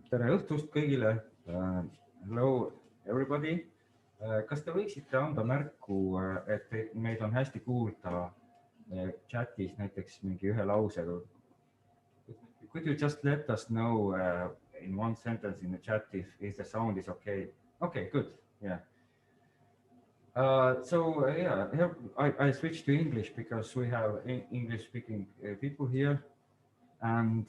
tere õhtust kõigile. Hello everybody. Kas te võiksite anda märku, et meid on hästi kuulda chatis näiteks mingi ühe lausega? Could you just let us know in one sentence in the chat if the sound is okay? Okay, good. Yeah. Here I switched to English because we have English speaking people here. And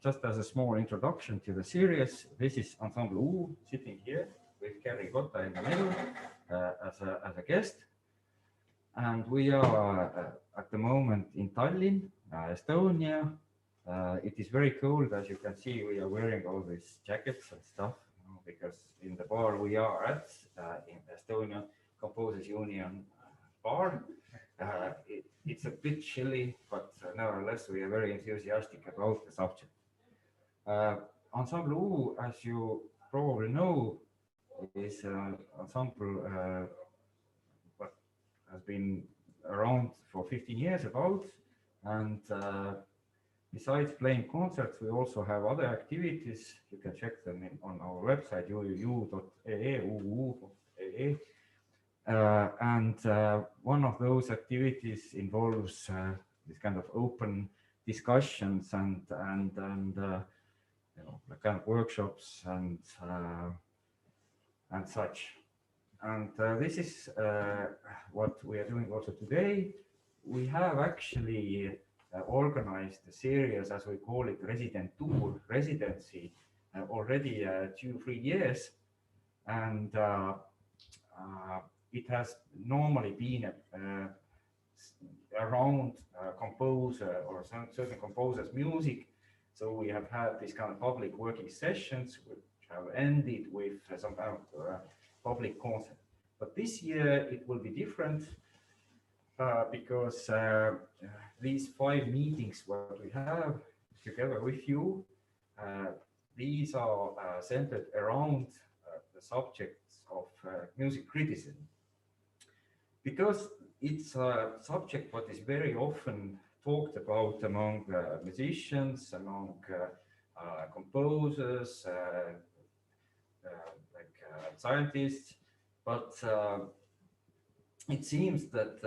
just as a small introduction to the series, this is Ensemble U sitting here with Kerri Kotta in the middle as a guest. And we are at the moment in Tallinn, Estonia. It is very cold. As you can see, we are wearing all these jackets and stuff, because in the bar we are at, in Estonian Composers Union bar, it's a bit chilly, but nevertheless, we are very enthusiastic about the subject. Ensemble U, as you probably know, is an ensemble that has been around for 15 years about, and besides playing concerts, we also have other activities. You can check them on our website, uu.ee. And one of those activities involves this kind of open discussions and like kind of workshops and such. And this is what we are doing also today. We have actually organized the series, as we call it, Residentuu, residency, already 2-3 years, and it has normally been around composer or certain composers' music. So we have had these kind of public working sessions, which have ended with some kind of public concert. But this year it will be different. Because these 5 meetings what we have together with you, these are centered around the subjects of music criticism. Because it's a subject what is very often talked about among musicians, among composers, scientists, but it seems that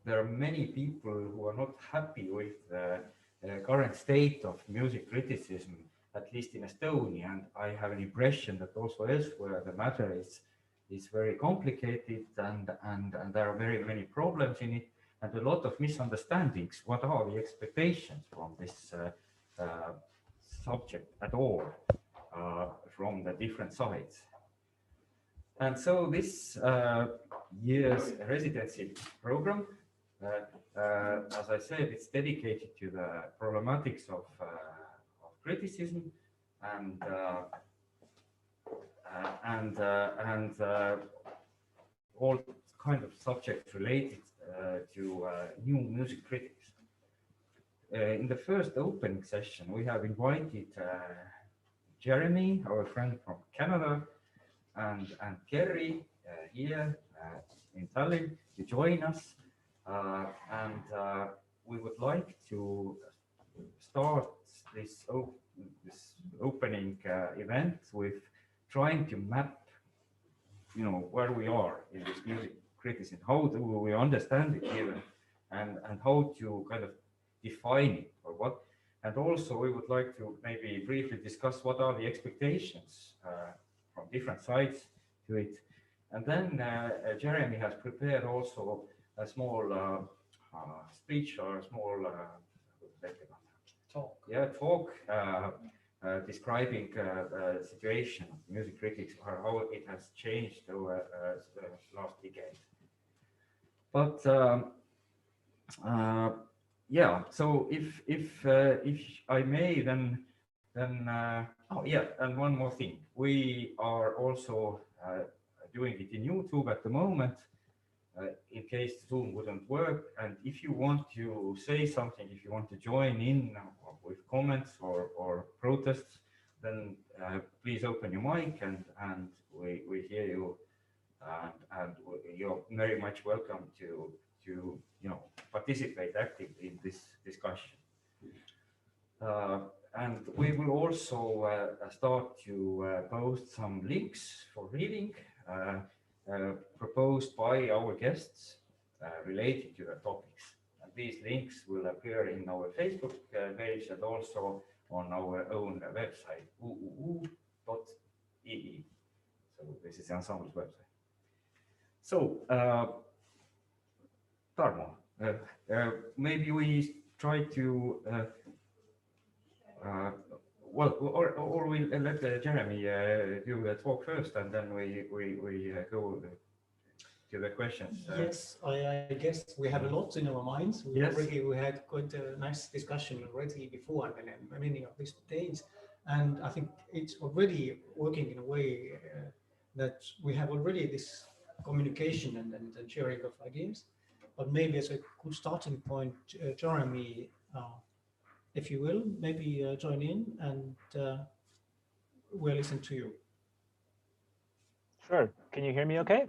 there are many people who are not happy with the current state of music criticism, at least in Estonia. And I have an impression that also elsewhere the matter is very complicated and there are very many problems in it and a lot of misunderstandings. What are the expectations from this subject at all from the different sides? And so this year's residency program, as I said, it's dedicated to the problematics of criticism and all kind of subjects related to new music critics. In the first opening session, we have invited Jeremey, our friend from Canada, and Kerri here in Tallinn to join us. We would like to start this opening event with trying to map, where we are in this music criticism, how do we understand it even, and how to kind of define it or what. And also we would like to maybe briefly discuss what are the expectations from different sides to it. And then Jeremey has prepared also a small speech or a small talk. Yeah, talk describing the situation of music critics or how it has changed over the last decade. But yeah, so if I may, then oh yeah, and one more thing, we are also doing it in YouTube at the moment, in case Zoom wouldn't work. And if you want to say something, if you want to join in with comments or protests, then please open your mic and we hear you, and you're very much welcome to participate actively in this discussion. and we will also start to post some links for reading proposed by our guests related to the topics. And these links will appear in our Facebook page and also on our own website, uuu.ee. So this is the Ensemble's website. So, Tarmo, maybe we try to or we let Jeremy do the talk first, and then we go to the questions. Yes, I guess we have a lot in our minds. We had quite a nice discussion already before and many of these days, and I think it's already working in a way that we have already this communication and sharing of ideas. But maybe as a good starting point, Jeremy, if you will, maybe join in and we'll listen to you. Sure. Can you hear me okay?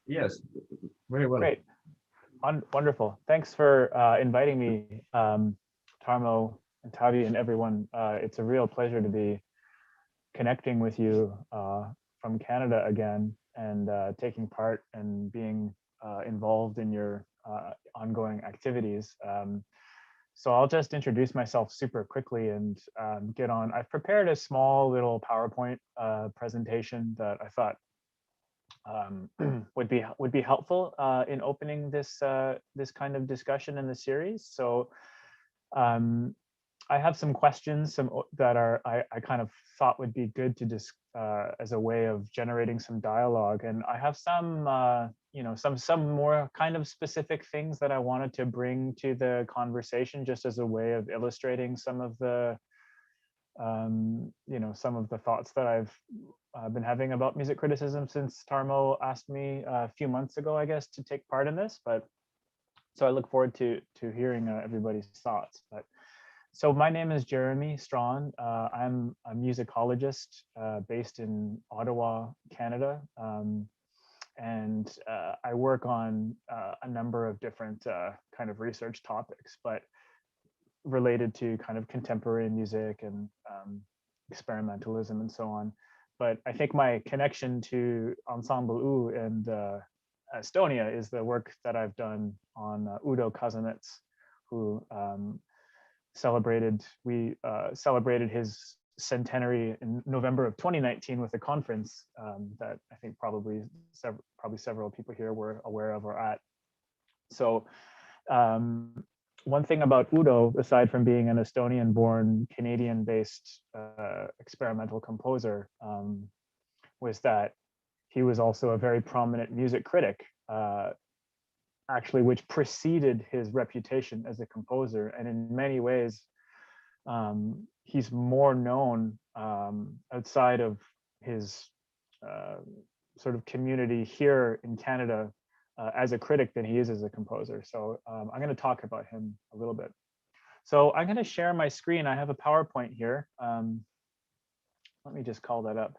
Yes, very well. Great. Wonderful. Thanks for inviting me, Tarmo and Tavi and everyone. It's a real pleasure to be connecting with you from Canada again and taking part and being involved in your ongoing activities. So I'll just introduce myself super quickly and get on. I've prepared a small little PowerPoint presentation that I thought would be helpful in opening this this kind of discussion in the series. So I have some questions, that are I kind of thought would be good to as a way of generating some dialogue, and I have some you know some more kind of specific things that I wanted to bring to the conversation, just as a way of illustrating some of the you know, some of the thoughts that I've been having about music criticism since Tarmo asked me a few months ago, I guess, to take part in this. But so I look forward to hearing everybody's thoughts. But so my name is Jeremey Strachan. I'm a musicologist based in Ottawa, Canada. And I work on a number of different kind of research topics, but related to kind of contemporary music and experimentalism and so on. But I think my connection to Ensemble U and Estonia is the work that I've done on Udo Kazanets, who celebrated his centenary in November of 2019 with a conference that I think probably several people here were aware of or at. So one thing about Udo, aside from being an Estonian-born, Canadian-based experimental composer, was that he was also a very prominent music critic, actually, which preceded his reputation as a composer. And in many ways, he's more known outside of his sort of community here in Canada as a critic than he is as a composer. So I'm going to talk about him a little bit. So I'm going to share my screen. I have a PowerPoint here. Let me just call that up.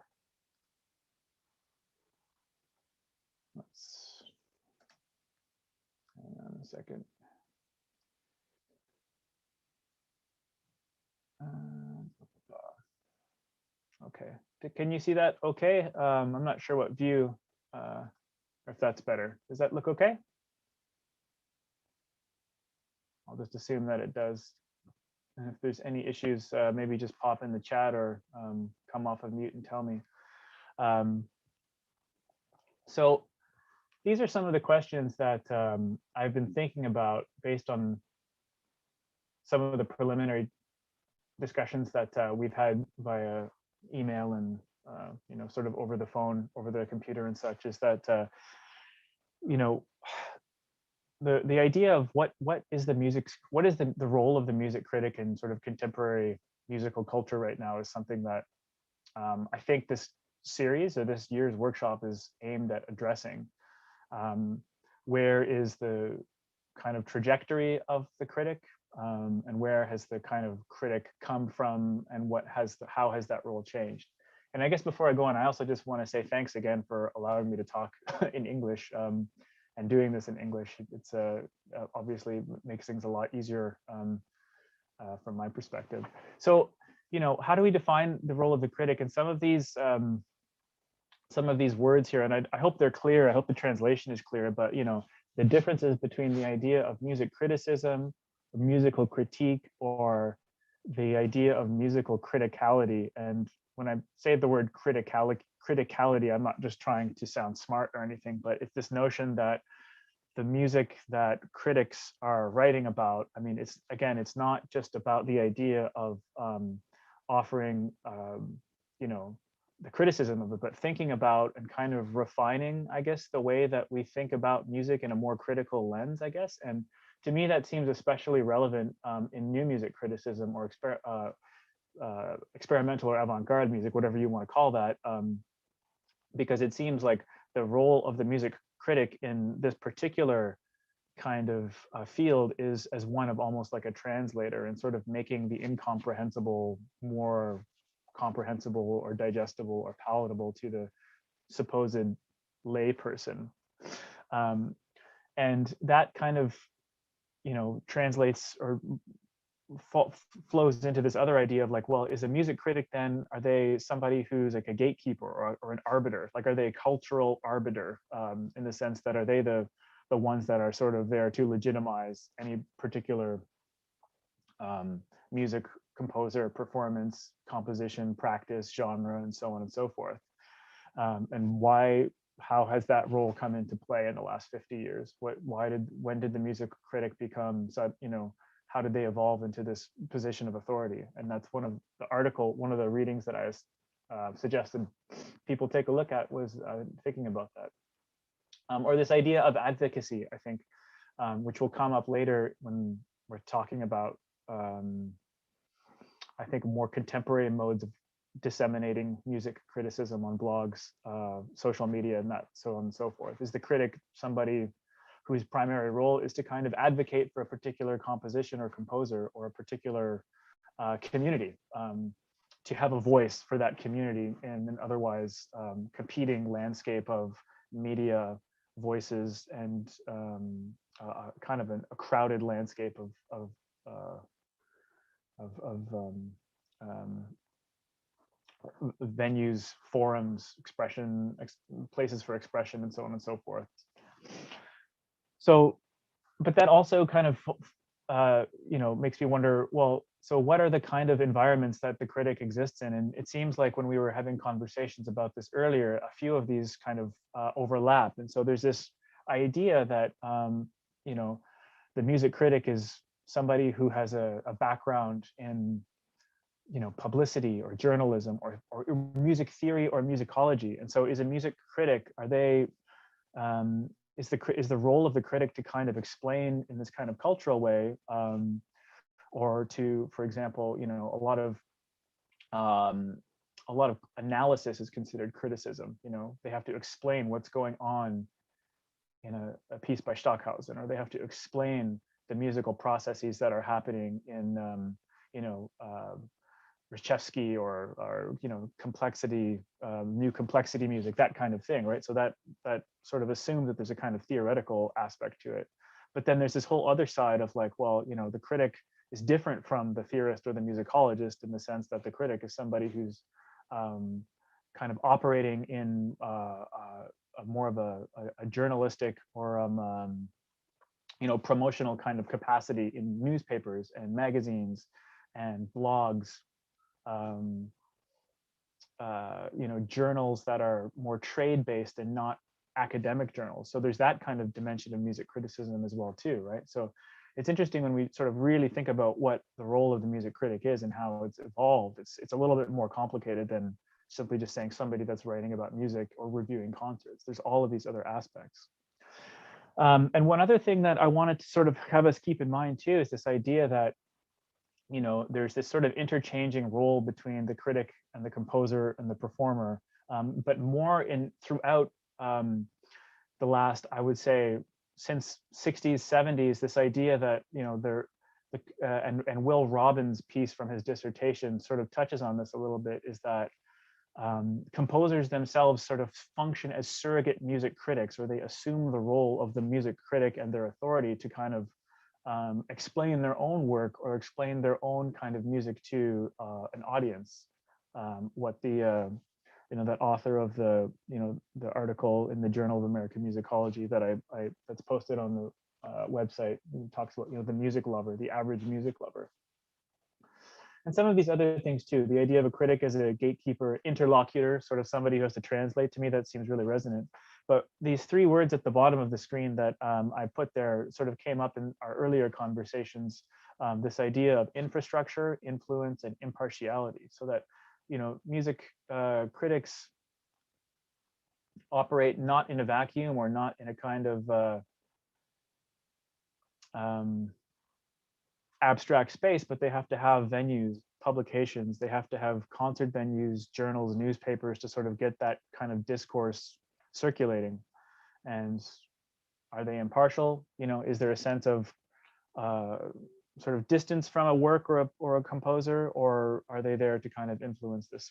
Let's hang on a second. Okay, can you see that okay? I'm not sure what view, or if that's better. Does that look okay? I'll just assume that it does. And if there's any issues, maybe just pop in the chat or come off of mute and tell me. So these are some of the questions that I've been thinking about based on some of the preliminary discussions that we've had via email and you know, sort of over the phone, over the computer and such, is that you know, the idea of what is the role of the music critic in sort of contemporary musical culture right now is something that I think this series or this year's workshop is aimed at addressing. Where is the kind of trajectory of the critic, and where has the kind of critic come from, and how has that role changed? And I guess before I go on, I also just want to say thanks again for allowing me to talk in English and doing this in English. It's obviously makes things a lot easier from my perspective. So, how do we define the role of the critic? And some of these words here, and I hope they're clear. I hope the translation is clear. But the differences between the idea of music criticism, musical critique, or the idea of musical criticality. And when I say the word criticality, I'm not just trying to sound smart or anything, but it's this notion that the music that critics are writing about, I mean, it's not just about the idea of offering, the criticism of it, but thinking about and kind of refining, I guess, the way that we think about music in a more critical lens, I guess. And to me, that seems especially relevant in new music criticism or experimental or avant-garde music, whatever you want to call that, because it seems like the role of the music critic in this particular kind of field is as one of almost like a translator and sort of making the incomprehensible more comprehensible or digestible or palatable to the supposed lay person. And that kind of, translates or flows into this other idea of like, well, is a music critic then, are they somebody who's like a gatekeeper or an arbiter? Like, are they a cultural arbiter in the sense that are they the ones that are sort of there to legitimize any particular music composer, performance, composition, practice, genre, and so on and so forth? And how has that role come into play in the last 50 years? When did the music critic become, how did they evolve into this position of authority? And that's one of the readings that I suggested people take a look at was thinking about that. Or this idea of advocacy, I think, which will come up later when we're talking about, I think, more contemporary modes of disseminating music criticism on blogs, social media, and that so on and so forth. Is the critic somebody whose primary role is to kind of advocate for a particular composition or composer or a particular community, to have a voice for that community in an otherwise competing landscape of media voices and kind of a crowded landscape of venues, forums, places for expression, and so on and so forth. So, but that also kind of, makes me wonder, well, so what are the kind of environments that the critic exists in? And it seems like when we were having conversations about this earlier, a few of these kind of overlap. And so there's this idea that, the music critic is somebody who has a background in, publicity or journalism or music theory or musicology. And so is a music critic, are they, is the role of the critic to kind of explain in this kind of cultural way, or to, for example, a lot of analysis is considered criticism. They have to explain what's going on in a piece by Stockhausen, or they have to explain the musical processes that are happening in, Reshevsky or complexity, new complexity music, that kind of thing, right? So that sort of assumes that there's a kind of theoretical aspect to it. But then there's this whole other side of like, well, the critic is different from the theorist or the musicologist in the sense that the critic is somebody who's kind of operating in more of a journalistic or promotional kind of capacity in newspapers and magazines and blogs, journals that are more trade-based and not academic journals. So there's that kind of dimension of music criticism as well too, right? So it's interesting when we sort of really think about what the role of the music critic is and how it's evolved. It's a little bit more complicated than simply just saying somebody that's writing about music or reviewing concerts. There's all of these other aspects. And one other thing that I wanted to sort of have us keep in mind too is this idea that there's this sort of interchanging role between the critic and the composer and the performer, but more throughout the last, I would say, since 60s, 70s, this idea that, and Will Robbins' piece from his dissertation sort of touches on this a little bit, is that composers themselves sort of function as surrogate music critics, or they assume the role of the music critic and their authority to kind of explain their own work or explain their own kind of music to an audience. What the that author of the the article in the Journal of American Musicology that I that's posted on the website talks about the music lover, the average music lover, and some of these other things too. The idea of a critic as a gatekeeper, interlocutor, sort of somebody who has to translate to me, that seems really resonant. But these three words at the bottom of the screen that I put there sort of came up in our earlier conversations. This idea of infrastructure, influence, and impartiality. So that music critics operate not in a vacuum or not in a kind of abstract space, but they have to have venues, publications, they have to have concert venues, journals, newspapers to sort of get that kind of discourse circulating. And are they impartial? Is there a sense of sort of distance from a work or a composer, or are they there to kind of influence this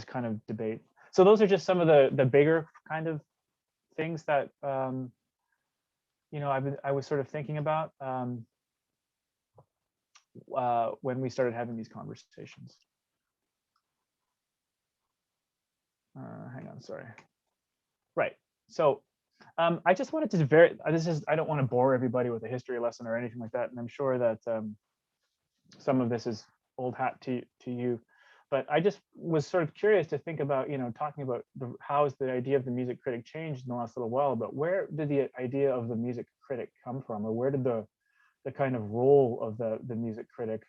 kind of debate? So those are just some of the bigger kind of things that I was sort of thinking about when we started having these conversations. Hang on, sorry. Right. So I just wanted to I don't want to bore everybody with a history lesson or anything like that, and I'm sure that some of this is old hat to you, but I just was sort of curious to think about, talking about how has the idea of the music critic changed in the last little while, but where did the idea of the music critic come from, or where did the kind of role of the music critic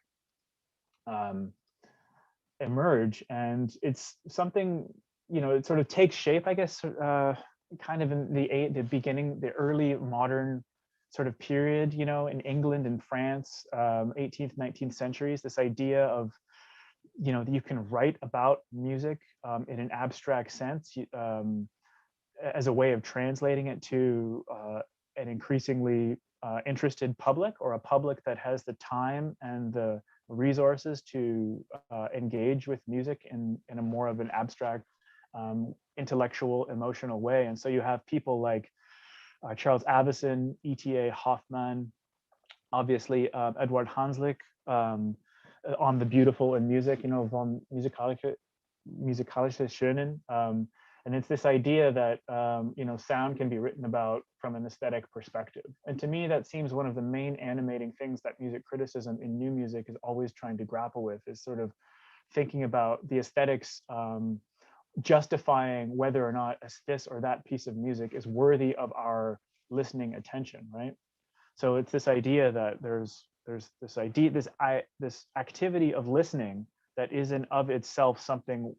emerge? And it's something, it sort of takes shape, I guess, kind of in the beginning, the early modern sort of period, in England and France, 18th, 19th centuries, this idea of, that you can write about music in an abstract sense as a way of translating it to an increasingly interested public, or a public that has the time and the resources to engage with music in a more of an abstract, intellectual, emotional way. And so you have people like Charles Avison, E.T.A. Hoffmann, obviously Edward Hanslick on the beautiful in music, von musikalisches Schönen. And it's this idea that sound can be written about from an aesthetic perspective. And to me, that seems one of the main animating things that music criticism in new music is always trying to grapple with, is sort of thinking about the aesthetics, justifying whether or not this or that piece of music is worthy of our listening attention, right? So it's this idea that there's this idea, this activity of listening that is in of itself something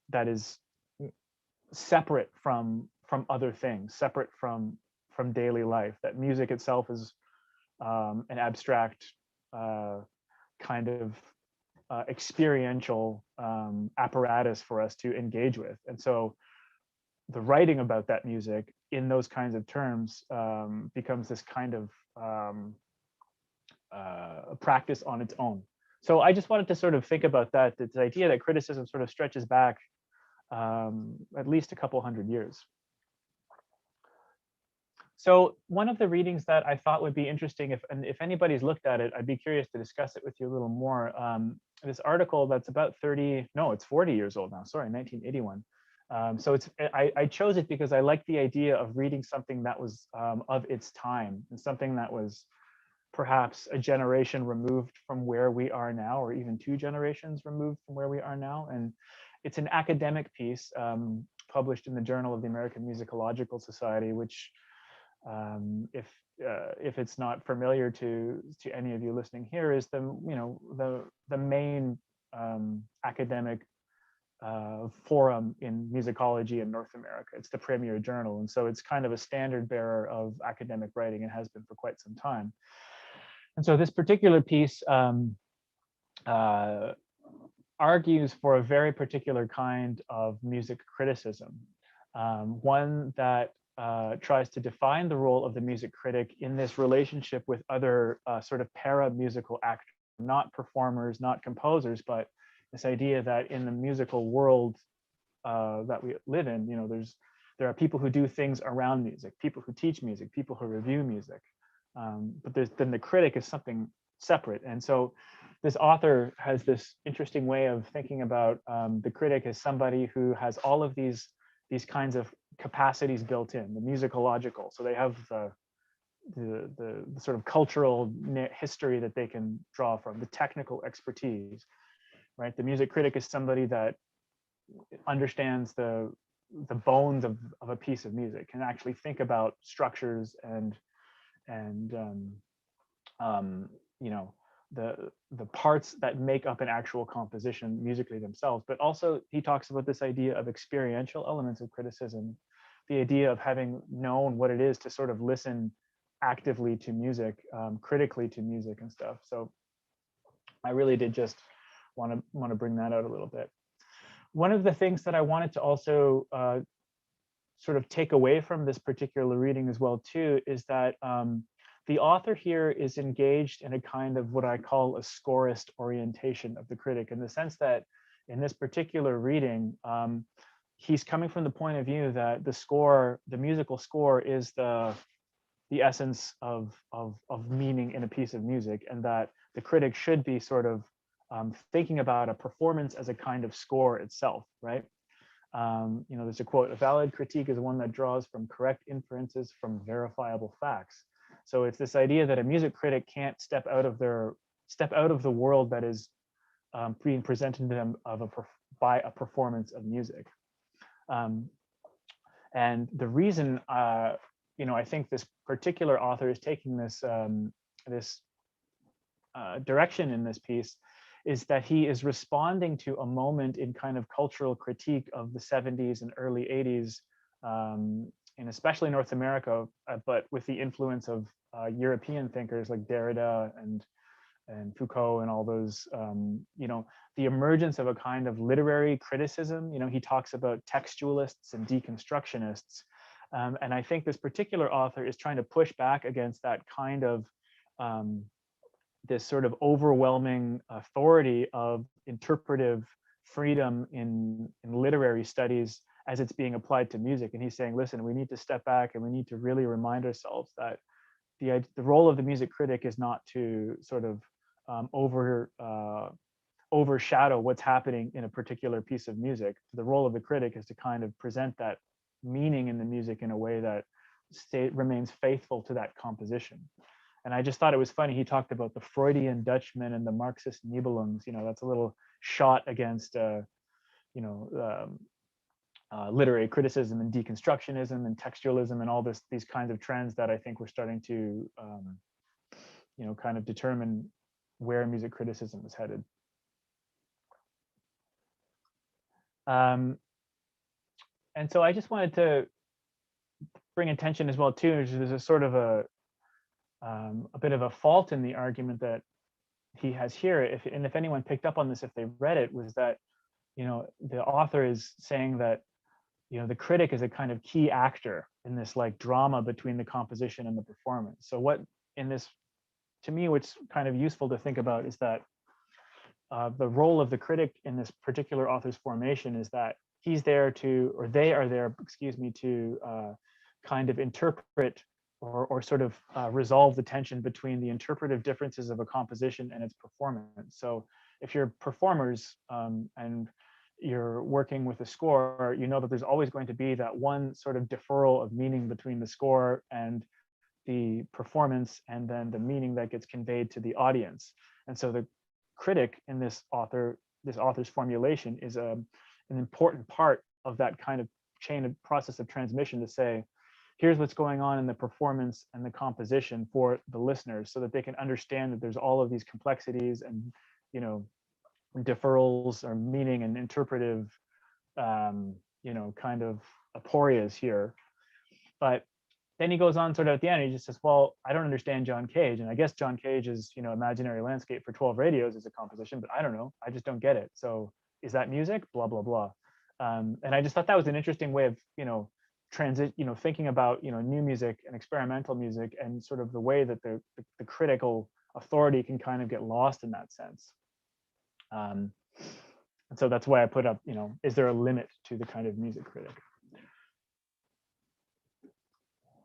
that is separate from other things, separate from daily life. That music itself is an abstract kind of experiential apparatus for us to engage with. And so the writing about that music in those kinds of terms becomes this kind of practice on its own. So I just wanted to sort of think about that, this idea that criticism sort of stretches back at least a couple hundred years. So one of the readings that I thought would be interesting, if anybody's looked at it, I'd be curious to discuss it with you a little more. This article that's about 40 years old now, sorry, 1981. So I chose it because I like the idea of reading something that was of its time, and something that was perhaps a generation removed from where we are now, or even 2 generations removed from where we are now. And it's an academic piece published in the Journal of the American Musicological Society, which if it's not familiar to any of you listening here, is the main academic forum in musicology in North America. It's the premier journal, and so it's kind of a standard bearer of academic writing, and has been for quite some time. And so this particular piece argues for a very particular kind of music criticism, one that tries to define the role of the music critic in this relationship with other sort of para-musical actors, not performers, not composers, but this idea that in the musical world that we live in, there's there are people who do things around music, people who teach music, people who review music. But then the critic is something separate. And so this author has this interesting way of thinking about the critic as somebody who has all of these kinds of capacities built in, the musicological. So they have the sort of cultural history that they can draw from, the technical expertise, right? The music critic is somebody that understands the bones of a piece of music, can actually think about structures and you know, the parts that make up an actual composition musically themselves. But also he talks about this idea of experiential elements of criticism, the idea of having known what it is to sort of listen actively to music, critically to music and stuff. So I really did just want to bring that out a little bit. One of the things that I wanted to also sort of take away from this particular reading as well too is that the author here is engaged in a kind of what I call a scorist orientation of the critic, in the sense that in this particular reading, he's coming from the point of view that the score, the musical score, is the essence of meaning in a piece of music, and that the critic should be sort of thinking about a performance as a kind of score itself, right? You know, there's a quote: "A valid critique is one that draws from correct inferences from verifiable facts." So it's this idea that a music critic can't step out of the world that is being presented to them by a performance of music. And the reason, you know, I think this particular author is taking this direction in this piece is that he is responding to a moment in kind of cultural critique of the 70s and early 80s, and especially North America, but with the influence of European thinkers like Derrida and Foucault and all those, you know, the emergence of a kind of literary criticism. You know, he talks about textualists and deconstructionists. And I think this particular author is trying to push back against that kind of this sort of overwhelming authority of interpretive freedom in literary studies as it's being applied to music. And he's saying, listen, we need to step back and we need to really remind ourselves that the role of the music critic is not to sort of overshadow what's happening in a particular piece of music. The role of the critic is to kind of present that meaning in the music in a way that remains faithful to that composition. And I just thought it was funny. He talked about the Freudian Dutchman and the Marxist Nibelungs. You know, that's a little shot against, you know, literary criticism and deconstructionism and textualism and all these kinds of trends that I think we're starting to, you know, kind of determine where music criticism is headed. And so I just wanted to bring attention as well too. There's a sort of a bit of a fault in the argument that he has here. If anyone picked up on this, if they read it, was that, you know, the author is saying that, you know, the critic is a kind of key actor in this like drama between the composition and the performance. So what in this, to me, what's kind of useful to think about is that the role of the critic in this particular author's formation is that he's there to, or they are there, excuse me, to kind of interpret or sort of resolve the tension between the interpretive differences of a composition and its performance. So if you're performers and you're working with a score, you know that there's always going to be that one sort of deferral of meaning between the score and the performance, and then the meaning that gets conveyed to the audience. And so the critic in this author's formulation is an important part of that kind of chain of process of transmission to say, here's what's going on in the performance and the composition for the listeners, so that they can understand that there's all of these complexities and, you know, deferrals or meaning and interpretive, you know, kind of aporias here. But then he goes on sort of at the end, he just says, well, I don't understand John Cage. And I guess John Cage's, you know, Imaginary Landscape for 12 Radios is a composition, but I don't know, I just don't get it. So is that music? Blah, blah, blah. And I just thought that was an interesting way of, you know, thinking about, you know, new music and experimental music, and sort of the way that the critical authority can kind of get lost in that sense. And so that's why I put up, you know, is there a limit to the kind of music critic?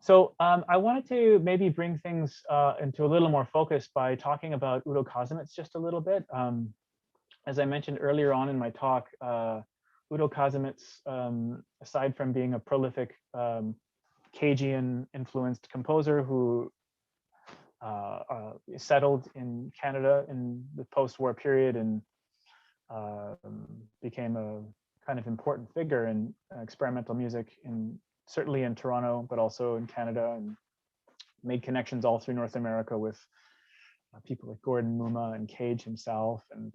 So I wanted to maybe bring things into a little more focus by talking about Udo Kazimierz just a little bit. As I mentioned earlier on in my talk, Udo Kazimierz, aside from being a prolific Cajun-influenced composer who settled in Canada in the post-war period and became a kind of important figure in experimental music, certainly in Toronto, but also in Canada, and made connections all through North America with people like Gordon Muma and Cage himself, and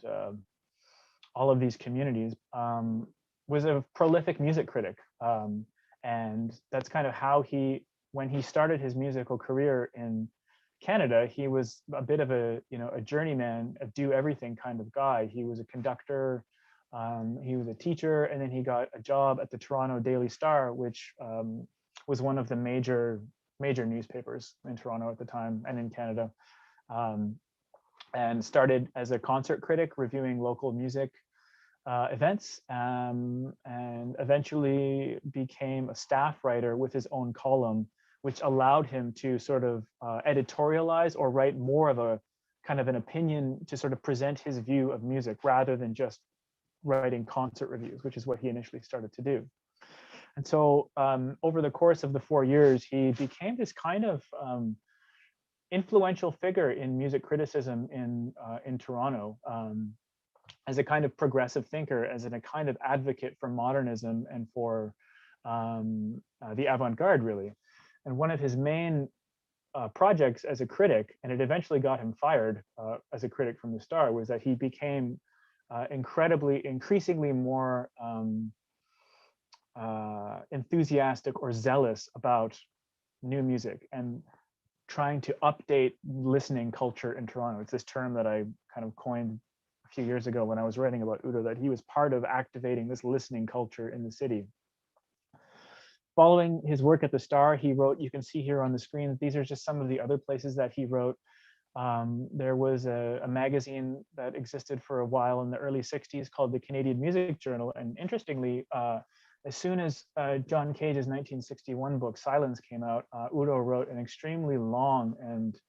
all of these communities. Was a prolific music critic, and that's kind of how when he started his musical career in Canada, he was a bit of a journeyman, a do everything kind of guy. He was a conductor, he was a teacher, and then he got a job at the Toronto Daily Star, which was one of the major newspapers in Toronto at the time and in Canada, and started as a concert critic reviewing local music events, and eventually became a staff writer with his own column, which allowed him to sort of editorialize or write more of a kind of an opinion to sort of present his view of music rather than just writing concert reviews, which is what he initially started to do. And so over the course of the 4 years, he became this kind of influential figure in music criticism in Toronto, as a kind of progressive thinker, as a kind of advocate for modernism and for the avant-garde, really. And one of his main projects as a critic, and it eventually got him fired as a critic from the Star, was that he became increasingly more enthusiastic or zealous about new music and trying to update listening culture in Toronto. It's this term that I kind of coined a few years ago when I was writing about Udo, that he was part of activating this listening culture in the city. Following his work at the Star, he wrote, you can see here on the screen, these are just some of the other places that he wrote. There was a magazine that existed for a while in the early 60s called the Canadian Music Journal. And interestingly, as soon as John Cage's 1961 book, Silence, came out, Udo wrote an extremely long and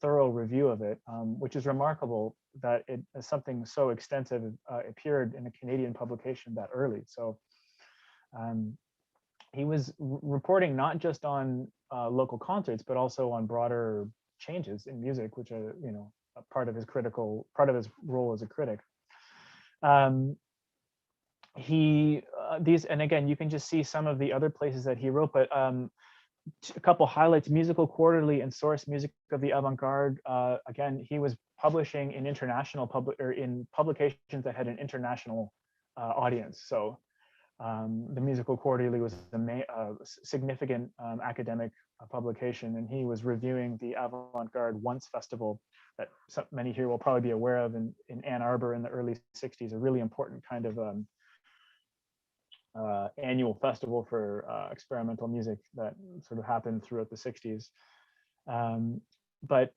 thorough review of it, which is remarkable that something so extensive appeared in a Canadian publication that early. So he was reporting not just on local concerts, but also on broader changes in music, which are, a part of his role as a critic. And again, you can just see some of the other places that he wrote, but a couple highlights: Musical Quarterly and Source Music of the Avant-Garde. Again, he was publishing in in publications that had an international audience. So the Musical Quarterly was a significant academic publication, and he was reviewing the Avant-Garde Once Festival that many here will probably be aware of in Ann Arbor in the early 60s, a really important kind of annual festival for experimental music that sort of happened throughout the 60s. But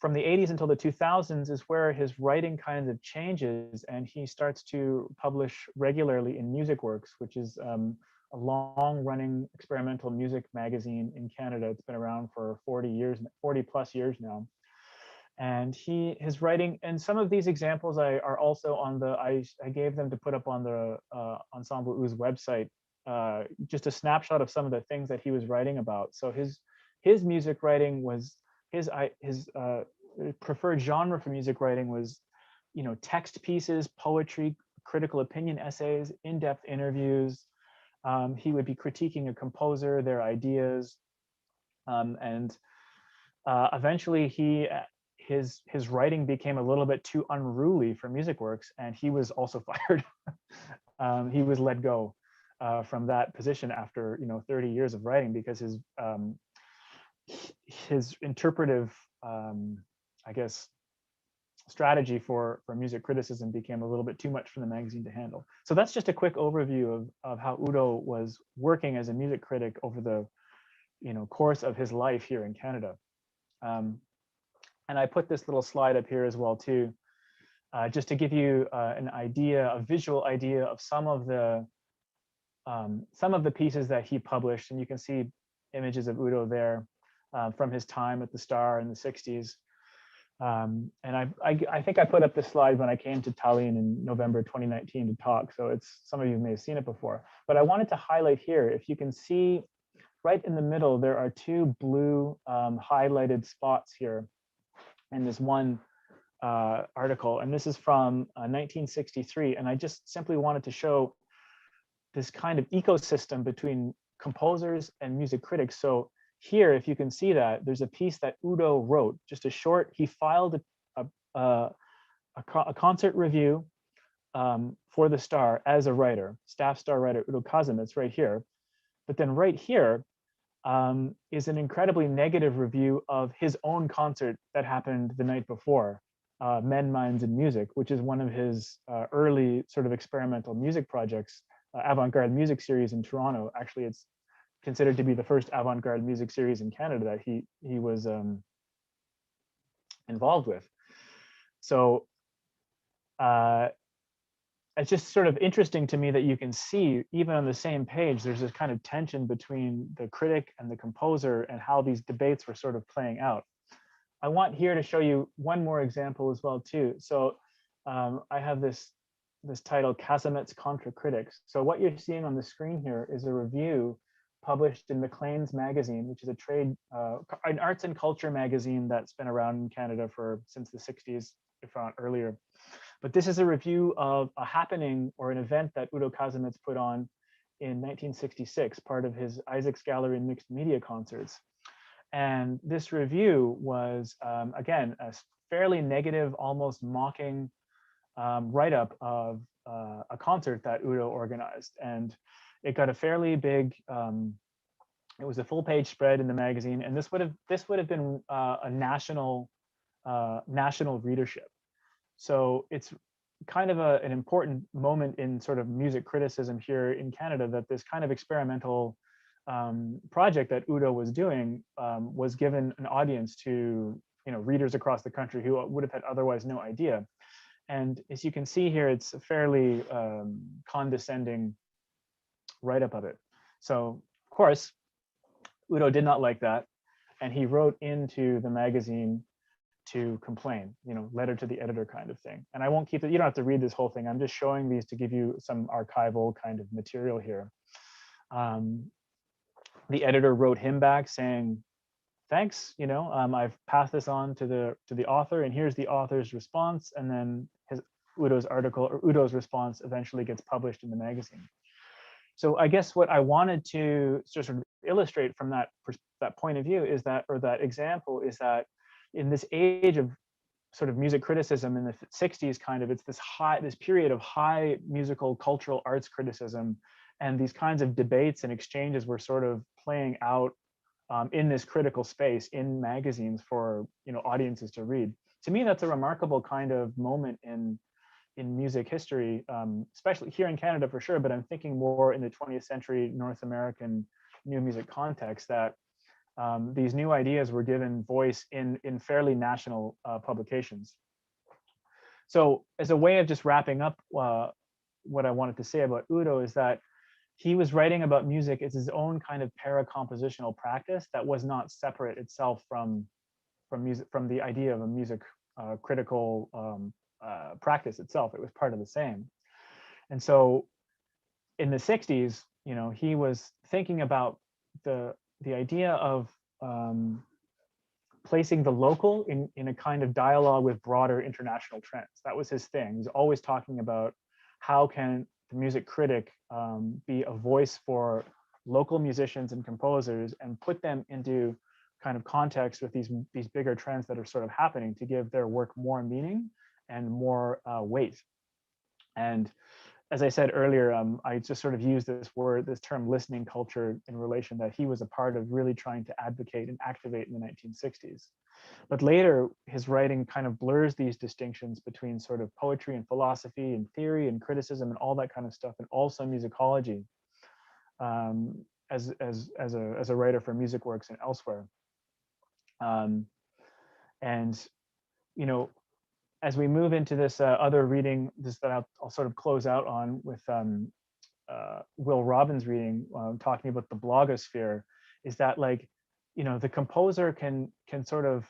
from the 80s until the 2000s is where his writing kind of changes, and he starts to publish regularly in Music Works, which is a long-running experimental music magazine in Canada. It's been around for 40 plus years now. And his writing, and some of these examples are also on I gave them to put up on the Ensemble U's website, just a snapshot of some of the things that he was writing about. So his music writing was, his preferred genre for music writing was, text pieces, poetry, critical opinion essays, in-depth interviews. He would be critiquing a composer, their ideas, and eventually his writing became a little bit too unruly for Music Works, and he was also fired. He was let go from that position after 30 years of writing, because his interpretive I guess strategy for music criticism became a little bit too much for the magazine to handle. So that's just a quick overview of how Udo was working as a music critic over the course of his life here in Canada. And I put this little slide up here as well too, just to give you a visual idea of some of the pieces that he published. And you can see images of Udo there from his time at the Star in the 60s. And I think I put up this slide when I came to Tallinn in November 2019 to talk, so it's some of you may have seen it before. But I wanted to highlight here, if you can see right in the middle, there are two blue highlighted spots here in this one article, and this is from 1963. And I just simply wanted to show this kind of ecosystem between composers and music critics. So here, if you can see that, there's a piece that Udo wrote, just a short, he filed a concert review for the Star as a writer, staff star writer Udo Kazimierz right here. But then right here is an incredibly negative review of his own concert that happened the night before, Men, Minds, and Music, which is one of his early sort of experimental music projects, avant-garde music series in Toronto. Actually, it's considered to be the first avant-garde music series in Canada that he was involved with. So it's just sort of interesting to me that you can see, even on the same page, there's this kind of tension between the critic and the composer and how these debates were sort of playing out. I want here to show you one more example as well too. So I have this title, Kazimierz Contra Critics. So what you're seeing on the screen here is a review published in Maclean's magazine, which is a trade, an arts and culture magazine that's been around in Canada since the 60s, if not earlier. But this is a review of a happening or an event that Udo Kazimierz put on in 1966, part of his Isaac's Gallery and Mixed Media concerts. And this review was, again, a fairly negative, almost mocking write-up of a concert that Udo organized. And it got a fairly big, it was a full-page spread in the magazine, and this would have been a national readership. So it's kind of an important moment in sort of music criticism here in Canada, that this kind of experimental project that Udo was doing was given an audience to readers across the country who would have had otherwise no idea. And as you can see here, it's a fairly condescending write-up of it. So of course, Udo did not like that, and he wrote into the magazine to complain, letter to the editor kind of thing. And I won't keep it, you don't have to read this whole thing. I'm just showing these to give you some archival kind of material here. The editor wrote him back saying, thanks, I've passed this on to the author, and here's the author's response. And then Udo's article, or Udo's response, eventually gets published in the magazine. So I guess what I wanted to sort of illustrate from that point of view is that, or that example, is that in this age of sort of music criticism in the 60s, kind of, it's this period of high musical cultural arts criticism, and these kinds of debates and exchanges were sort of playing out in this critical space in magazines for audiences to read. To me, that's a remarkable kind of moment in music history, especially here in Canada for sure, but I'm thinking more in the 20th century North American new music context, that these new ideas were given voice in fairly national publications. So as a way of just wrapping up what I wanted to say about Udo is that he was writing about music as his own kind of paracompositional practice that was not separate itself from the idea of a music critical practice itself. It was part of the same. And so in the 60s, he was thinking about the idea of placing the local in a kind of dialogue with broader international trends. That was his thing. He was always talking about how can the music critic be a voice for local musicians and composers and put them into kind of context with these bigger trends that are sort of happening to give their work more meaning and more weight. And as I said earlier, I just sort of used this term listening culture in relation that he was a part of really trying to advocate and activate in the 1960s. But later, his writing kind of blurs these distinctions between sort of poetry and philosophy and theory and criticism and all that kind of stuff, and also musicology as a writer for music works and elsewhere. As we move into this other reading, that I'll sort of close out on with Will Robbins' reading, talking about the blogosphere, is that like, the composer can sort of,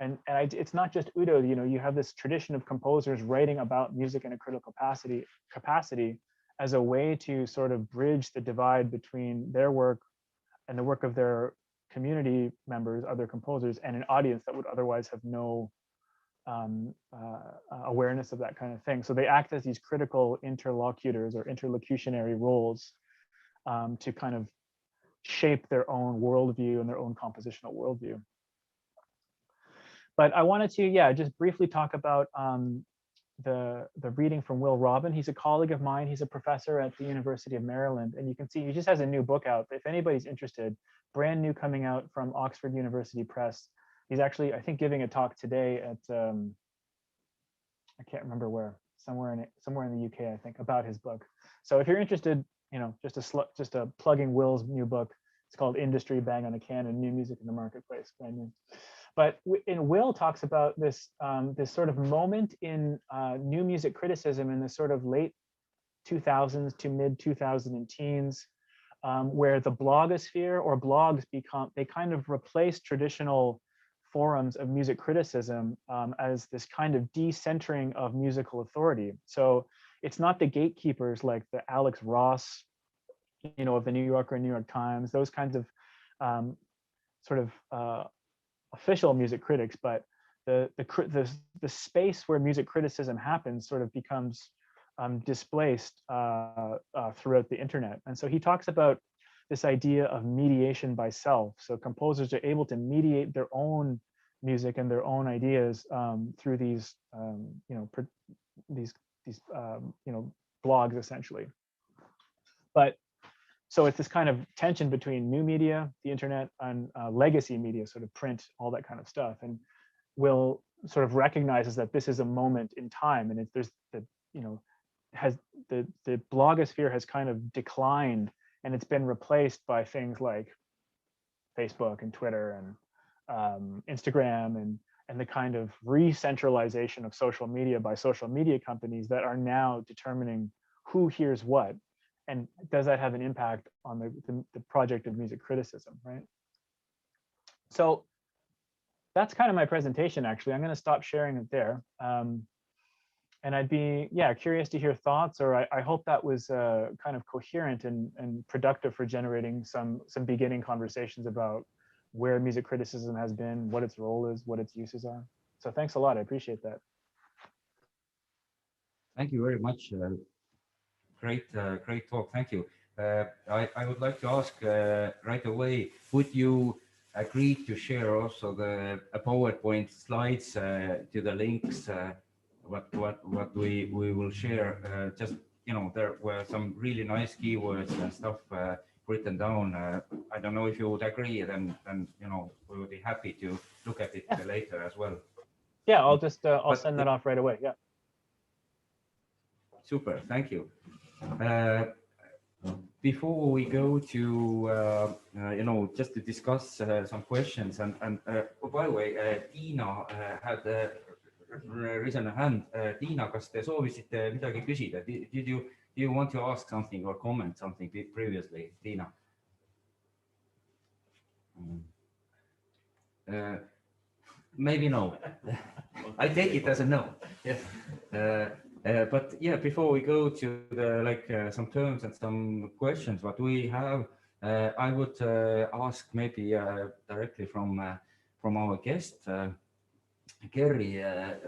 it's not just Udo, you have this tradition of composers writing about music in a critical capacity as a way to sort of bridge the divide between their work and the work of their community members, other composers, and an audience that would otherwise have no awareness of that kind of thing. So they act as these critical interlocutors or interlocutionary roles to kind of shape their own worldview and their own compositional worldview. But I wanted to, just briefly talk about the reading from Will Robin. He's a colleague of mine. He's a professor at the University of Maryland. And you can see he just has a new book out. If anybody's interested, brand new, coming out from Oxford University Press. He's actually, I think, giving a talk today at, I can't remember where, somewhere in the UK, I think, about his book. So if you're interested, just a plugging Will's new book. It's called Industry Bang on a Cannon, New Music in the Marketplace, brand new. But Will talks about this this sort of moment in new music criticism in the sort of late 2000s to mid 2010s, where the blogosphere or blogs they kind of replace traditional forums of music criticism as this kind of decentering of musical authority. So it's not the gatekeepers like the Alex Ross, of the New Yorker and New York Times, those kinds of sort of official music critics, but the space where music criticism happens sort of becomes displaced throughout the internet. And so he talks about this idea of mediation by self. So composers are able to mediate their own music and their own ideas through these blogs, essentially. But so it's this kind of tension between new media, the internet, and legacy media, sort of print, all that kind of stuff. And Will sort of recognizes that this is a moment in time, and the blogosphere has kind of declined, and it's been replaced by things like Facebook and Twitter and Instagram and the kind of re-centralization of social media by social media companies that are now determining who hears what. And does that have an impact on the project of music criticism, right? So that's kind of my presentation, actually. I'm going to stop sharing it there. And I'd be, curious to hear thoughts, or I hope that was kind of coherent and productive for generating some beginning conversations about where music criticism has been, what its role is, what its uses are. So thanks a lot. I appreciate that. Thank you very much. Great talk. Thank you. I would like to ask right away, would you agree to share also the PowerPoint slides to the links, what we will share? Just, there were some really nice keywords and stuff written down. I don't know if you would agree, then we would be happy to look at it later as well. Yeah, I'll just I'll send that off right away. Yeah. Super, thank you. Before we go to just to discuss some questions, and by the way, Tiina had risen a hand. Tiina, kas te soovisite midagi küsida? Do you want to ask something or comment something previously, Tiina? Maybe no. I take it as a no. Yes. But yeah, before we go to the some terms and some questions what we have, I would ask maybe directly from our guest, Kerri,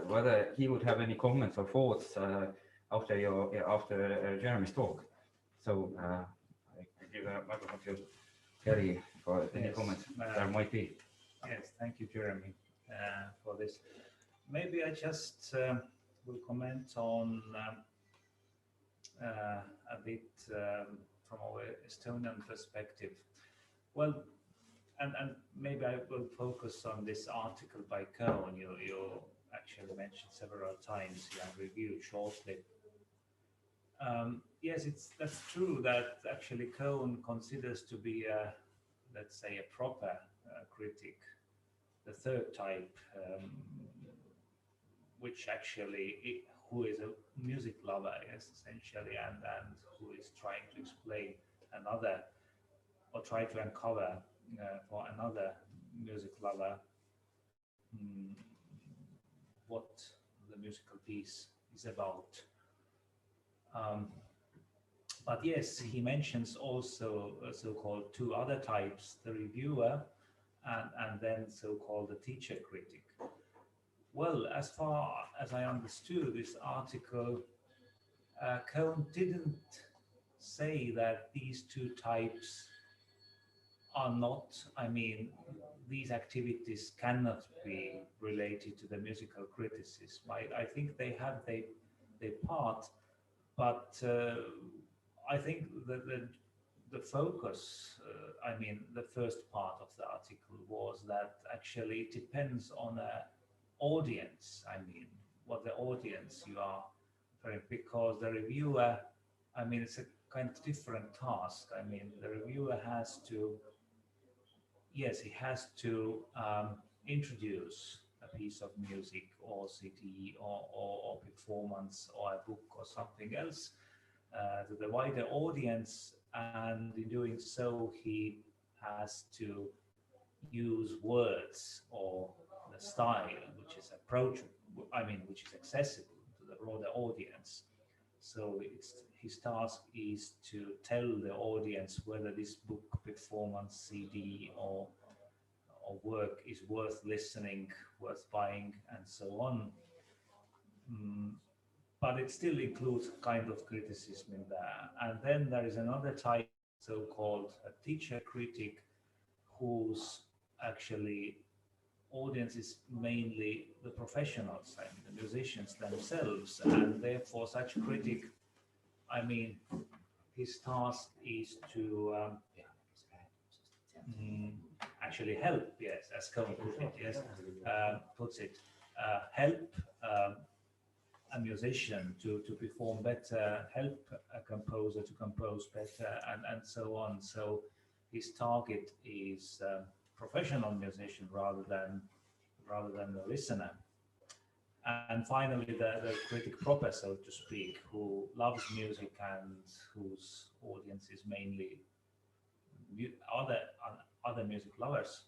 whether he would have any comments or thoughts after Jeremy's talk. So I give a microphone to Kerri for any comments there might be. Yes, thank you, Jeremy, for this. Maybe I just will comment on a bit from our Estonian perspective. Well, and maybe I will focus on this article by Cohen you actually mentioned several times and reviewed shortly. Yes, that's true that actually Cohen considers to be let's say a proper critic, the third type, which actually who is a music lover, yes, essentially, and who is trying to explain another or try to uncover for another music lover what the musical piece is about. But yes, he mentions also so-called two other types, the reviewer and then so-called the teacher critic. Well, as far as I understood this article, Cohn didn't say that these two types are not, I mean, these activities cannot be related to the musical criticism. I think they have their part, but I think that the focus, I mean, the first part of the article was that actually it depends on the audience. I mean, what the audience you are referring, because the reviewer, I mean, it's a kind of different task. I mean, the reviewer has to, yes, he has to introduce a piece of music or CD or performance or a book or something else to the wider audience, and in doing so he has to use words or the style which is approachable, I mean, which is accessible to the broader audience. So his task is to tell the audience whether this book, performance, CD or work is worth listening, worth buying, and so on. But it still includes kind of criticism in there. And then there is another type, so-called a teacher critic, whose actually audience is mainly the professionals, I mean, the musicians themselves, and therefore such critic, I mean, his task is to actually help, yes, as Cohn put it, yes, puts it, help a musician to perform better, help a composer to compose better, and so on. So his target is professional musician rather than the listener. And finally, the critic proper, so to speak, who loves music and whose audience is mainly other music lovers.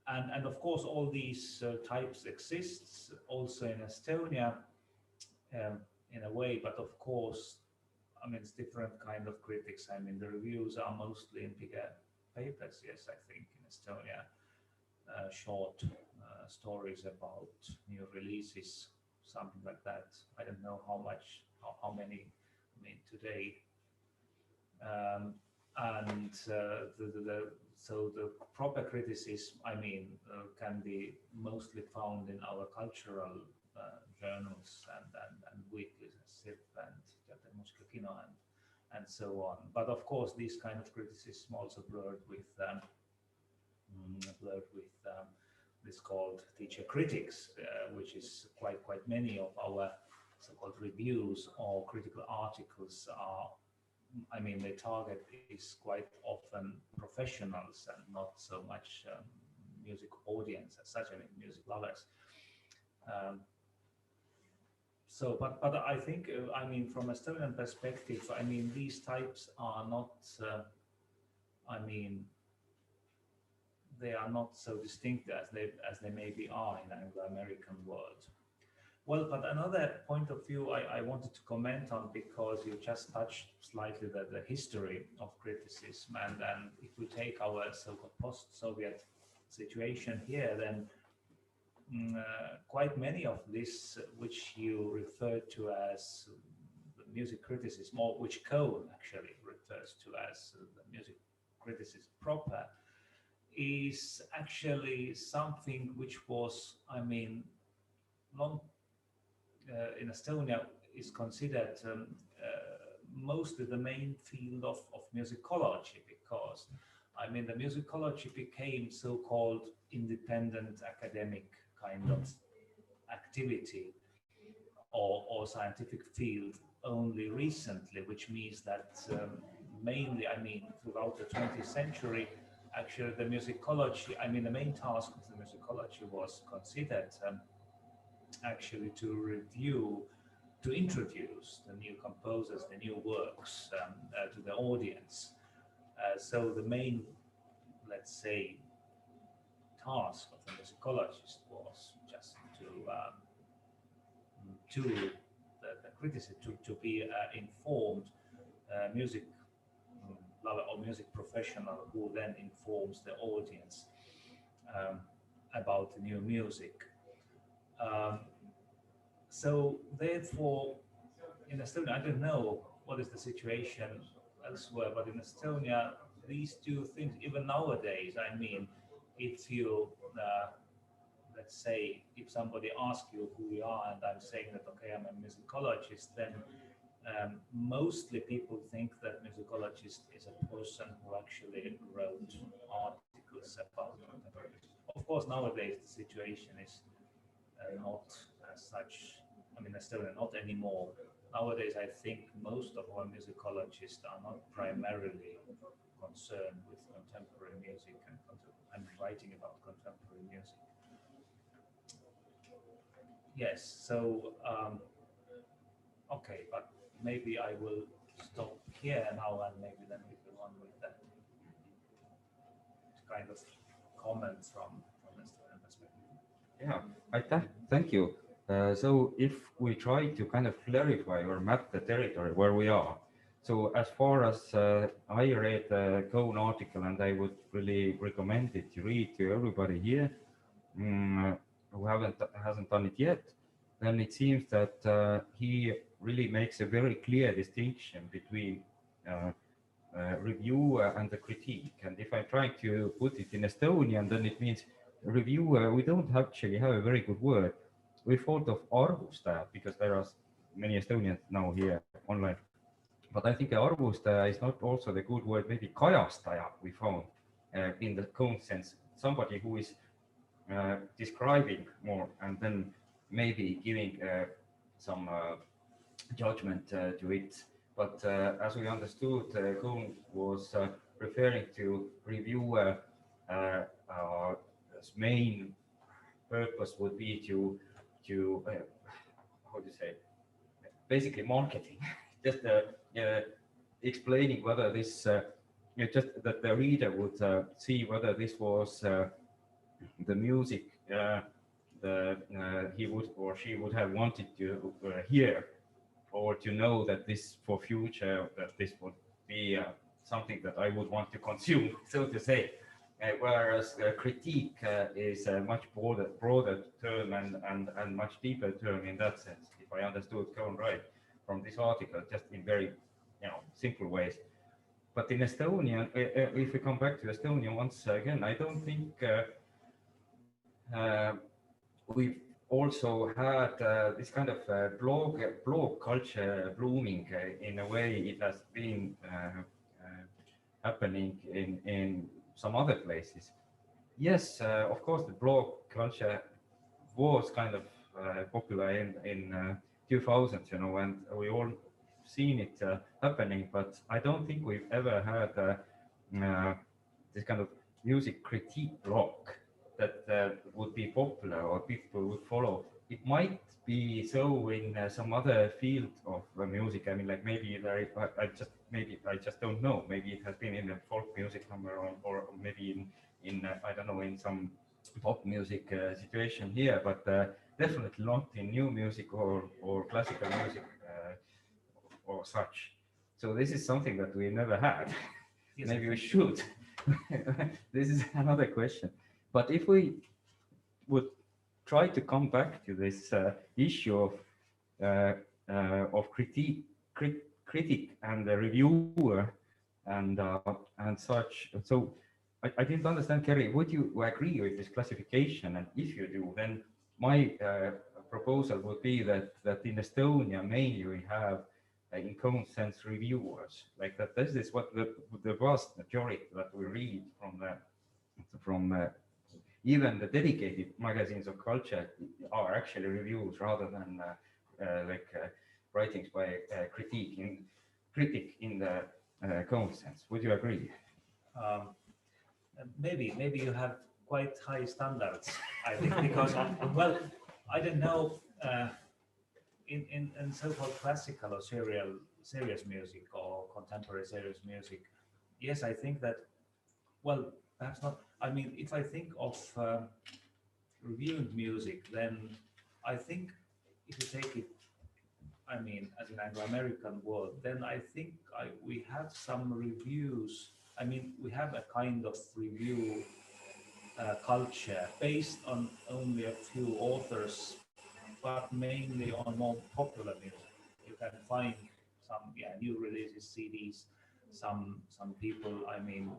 And of course, all these types exist also in Estonia in a way, but of course, I mean, it's different kind of critics. I mean, the reviews are mostly in bigger papers, yes, I think, in Estonia. Short stories about new releases, something like that. I don't know how many, I mean, today. So the proper criticism, I mean, can be mostly found in our cultural journals and weeklies, SIP and Teatermuusika Kino and so on. But of course, these kind of criticism also blurred with this called teacher critics, which is quite many of our so-called reviews or critical articles are, I mean, the target is quite often professionals and not so much music audience as such, I mean, music lovers. So, but I think, I mean, from Estonian perspective, I mean, these types are not, I mean, they are not so distinct as they maybe are in the Anglo-American world. Well, but another point of view I wanted to comment on, because you just touched slightly the history of criticism, and if we take our so-called post-Soviet situation here, then quite many of this, which you referred to as the music criticism, or which Cohn actually refers to as the music criticism proper, is actually something which was, I mean, long in Estonia is considered mostly the main field of musicology, because, I mean, the musicology became so-called independent academic kind of activity or scientific field only recently, which means that mainly, I mean, throughout the 20th century, actually the musicology, I mean, the main task of the musicology was considered actually to review, to introduce the new composers, the new works to the audience. So the main, let's say, task of the musicologist was just to the criticism to be informed music lover or music professional who then informs the audience about the new music. So therefore, in Estonia, I don't know what is the situation elsewhere, but in Estonia, these two things, even nowadays, I mean, if you, let's say, if somebody asks you who you are, and I'm saying that, okay, I'm a musicologist, then mostly people think that musicologist is a person who actually wrote articles about contemporary music. Of course, nowadays the situation is not as such. I mean, Estonia, not anymore. Nowadays, I think most of our musicologists are not primarily concerned with contemporary music and writing about contemporary music. Yes, so okay, but maybe I will stop here now and maybe then we go on with that kind of comments from Estonian perspective. Yeah, thank you. So if we try to kind of clarify or map the territory where we are, so as far as I read the Cone article, and I would really recommend it to read to everybody here who hasn't done it yet, then it seems that he really makes a very clear distinction between review and the critique. And if I'm trying to put it in Estonian, then it means review. We don't actually have a very good word. We thought of arvustaja because there are many Estonians now here online. But I think arvustaja is not also the good word. Maybe kajastaja we found in the Cone sense. Somebody who is describing more and then maybe giving some judgment to it. But as we understood, Cone was referring to reviewer. Main purpose would be to how to say, basically marketing, just explaining whether this, just that the reader would see whether this was the music he would or she would have wanted to hear, or to know that this for future, that this would be something that I would want to consume, so to say. Whereas critique is a much broader term and much deeper term in that sense, if I understood Cone right from this article, just in very simple ways. But in Estonia, if we come back to Estonia once again, I don't think we've also had this kind of blog culture blooming in a way it has been happening in some other places. Yes, of course, the blog culture was kind of popular in 2000s, and we all seen it happening, but I don't think we've ever had this kind of music critique blog that would be popular or people would follow. It might be so in some other field of music. I mean, like maybe I just don't know. Maybe it has been in the folk music somewhere, or maybe in I don't know, in some pop music situation here, but definitely not in new music or classical music or such. So this is something that we never had. Yes, maybe we should. This is another question. But if we would try to come back to this issue of critic and the reviewer and such, so I didn't understand, Kerri, would you agree with this classification? And if you do, then my proposal would be that in Estonia mainly we have in common sense reviewers, like that. This is what the vast majority that we read from even the dedicated magazines of culture are actually reviews rather than writings by critic in the common sense. Would you agree? Maybe you have quite high standards, I think, because well, I don't know, in so-called classical or serious music or contemporary serious music, yes, I think that, well, perhaps not. I mean, if I think of reviewing music, then I think if you take it, I mean, as an Anglo-American world, then I think we have some reviews. I mean, we have a kind of review culture based on only a few authors, but mainly on more popular music. You can find some, yeah, new releases, CDs, some people, I mean,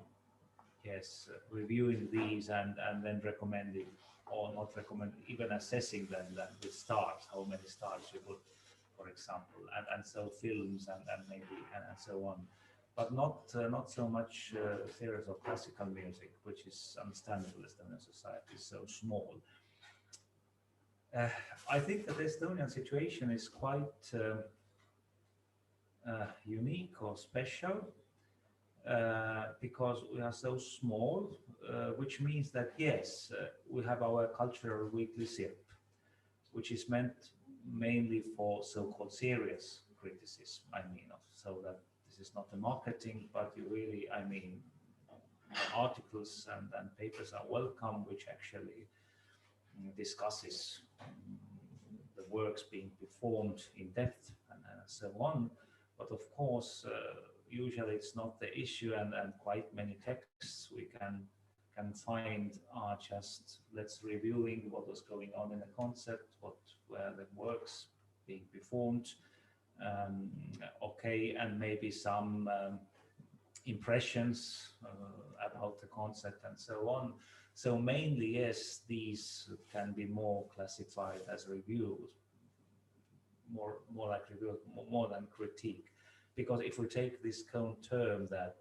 yes, reviewing these and then recommending or not recommend, even assessing them then with stars, how many stars you put, for example, and so films and maybe and so on, but not so much theories of classical music, which is understandable. Estonian society is so small. I think that the Estonian situation is quite unique or special because we are so small, which means that yes, we have our cultural weekly SIRP, which is meant mainly for so-called serious criticism. I mean, so that this is not a marketing, but you really, I mean, articles and papers are welcome, which actually discusses the works being performed in depth and so on. But of course, usually it's not the issue, and quite many texts we can find are just, let's reviewing what was going on in the concert, what were the works being performed, okay, and maybe some impressions about the concert and so on. So mainly, yes, these can be more classified as reviews, more like review, more than critique. Because if we take this term that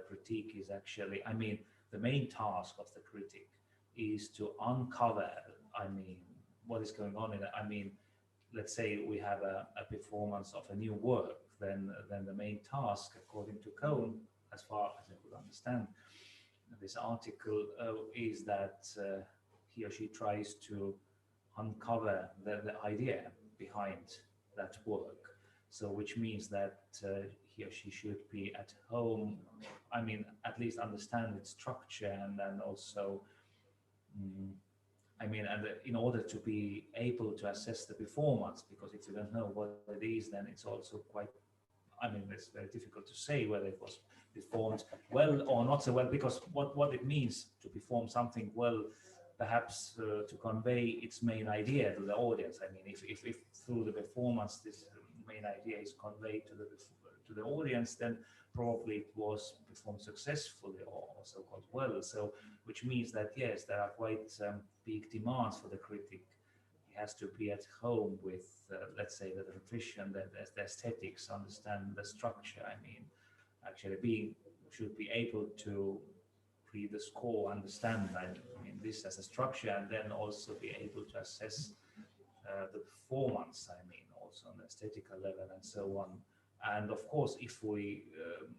critique is actually, I mean, the main task of the critic is to uncover, I mean, what is going on in it. I mean, let's say we have a performance of a new work, then the main task, according to Cohn, as far as I could understand this article, is that he or she tries to uncover the idea behind that work. So which means that he or she should be at home, I mean, at least understand its structure, and then also, I mean, and in order to be able to assess the performance, because if you don't know what it is, then it's also quite, I mean, it's very difficult to say whether it was performed well or not so well, because what it means to perform something well, perhaps to convey its main idea to the audience. I mean, if through the performance this main idea is conveyed to the audience, then probably it was performed successfully or so-called well. So, which means that yes, there are quite big demands for the critic. He has to be at home with, let's say, the nutrition, the aesthetics, understand the structure. I mean, actually should be able to read the score, understand, I mean, this as a structure, and then also be able to assess the performance, I mean, also on the aesthetical level and so on. And of course, if we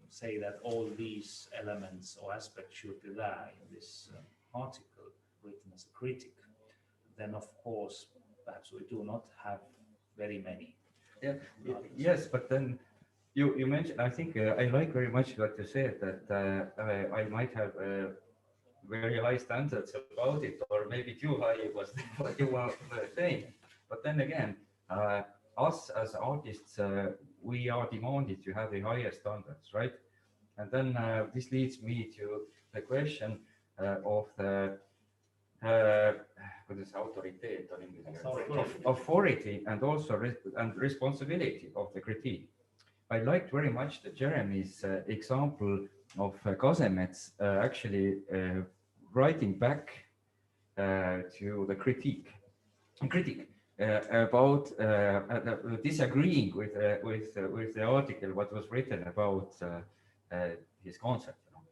say that all these elements or aspects should be there in this article written as a critic, then of course, perhaps we do not have very many. Yeah, yes, but then you mentioned, I think I like very much what you said, that I might have very high standards about it, or maybe too high was what you were saying. But then again, us as artists, we are demanded to have the highest standards, right? And then this leads me to the question of the kuidas autoriteet on inglise, authority, and also responsibility of the critique. I liked very much the Jeremy's example of Kasemets actually writing back to the critic about disagreeing with the article what was written about his concert, you know.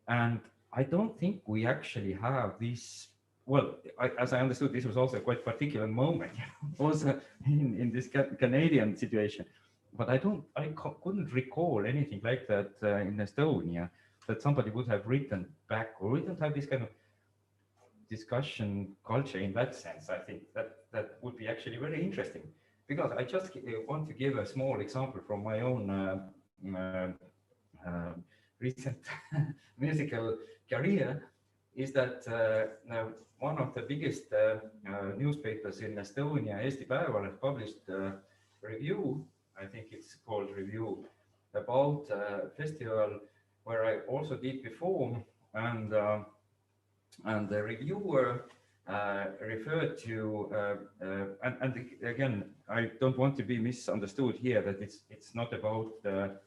And I don't think we actually have this. Well, as I understood, this was also a quite particular moment, also in this Canadian situation. But I couldn't recall anything like that in Estonia, that somebody would have written back, or we don't have this kind of discussion culture in that sense. I think that would be actually very interesting, because I just want to give a small example from my own recent musical career is that one of the biggest newspapers in Estonia, Eesti Päevaleht, published a review, I think it's called Review, about a festival where I also did perform, and the reviewer referred to, and again, I don't want to be misunderstood here that it's not about the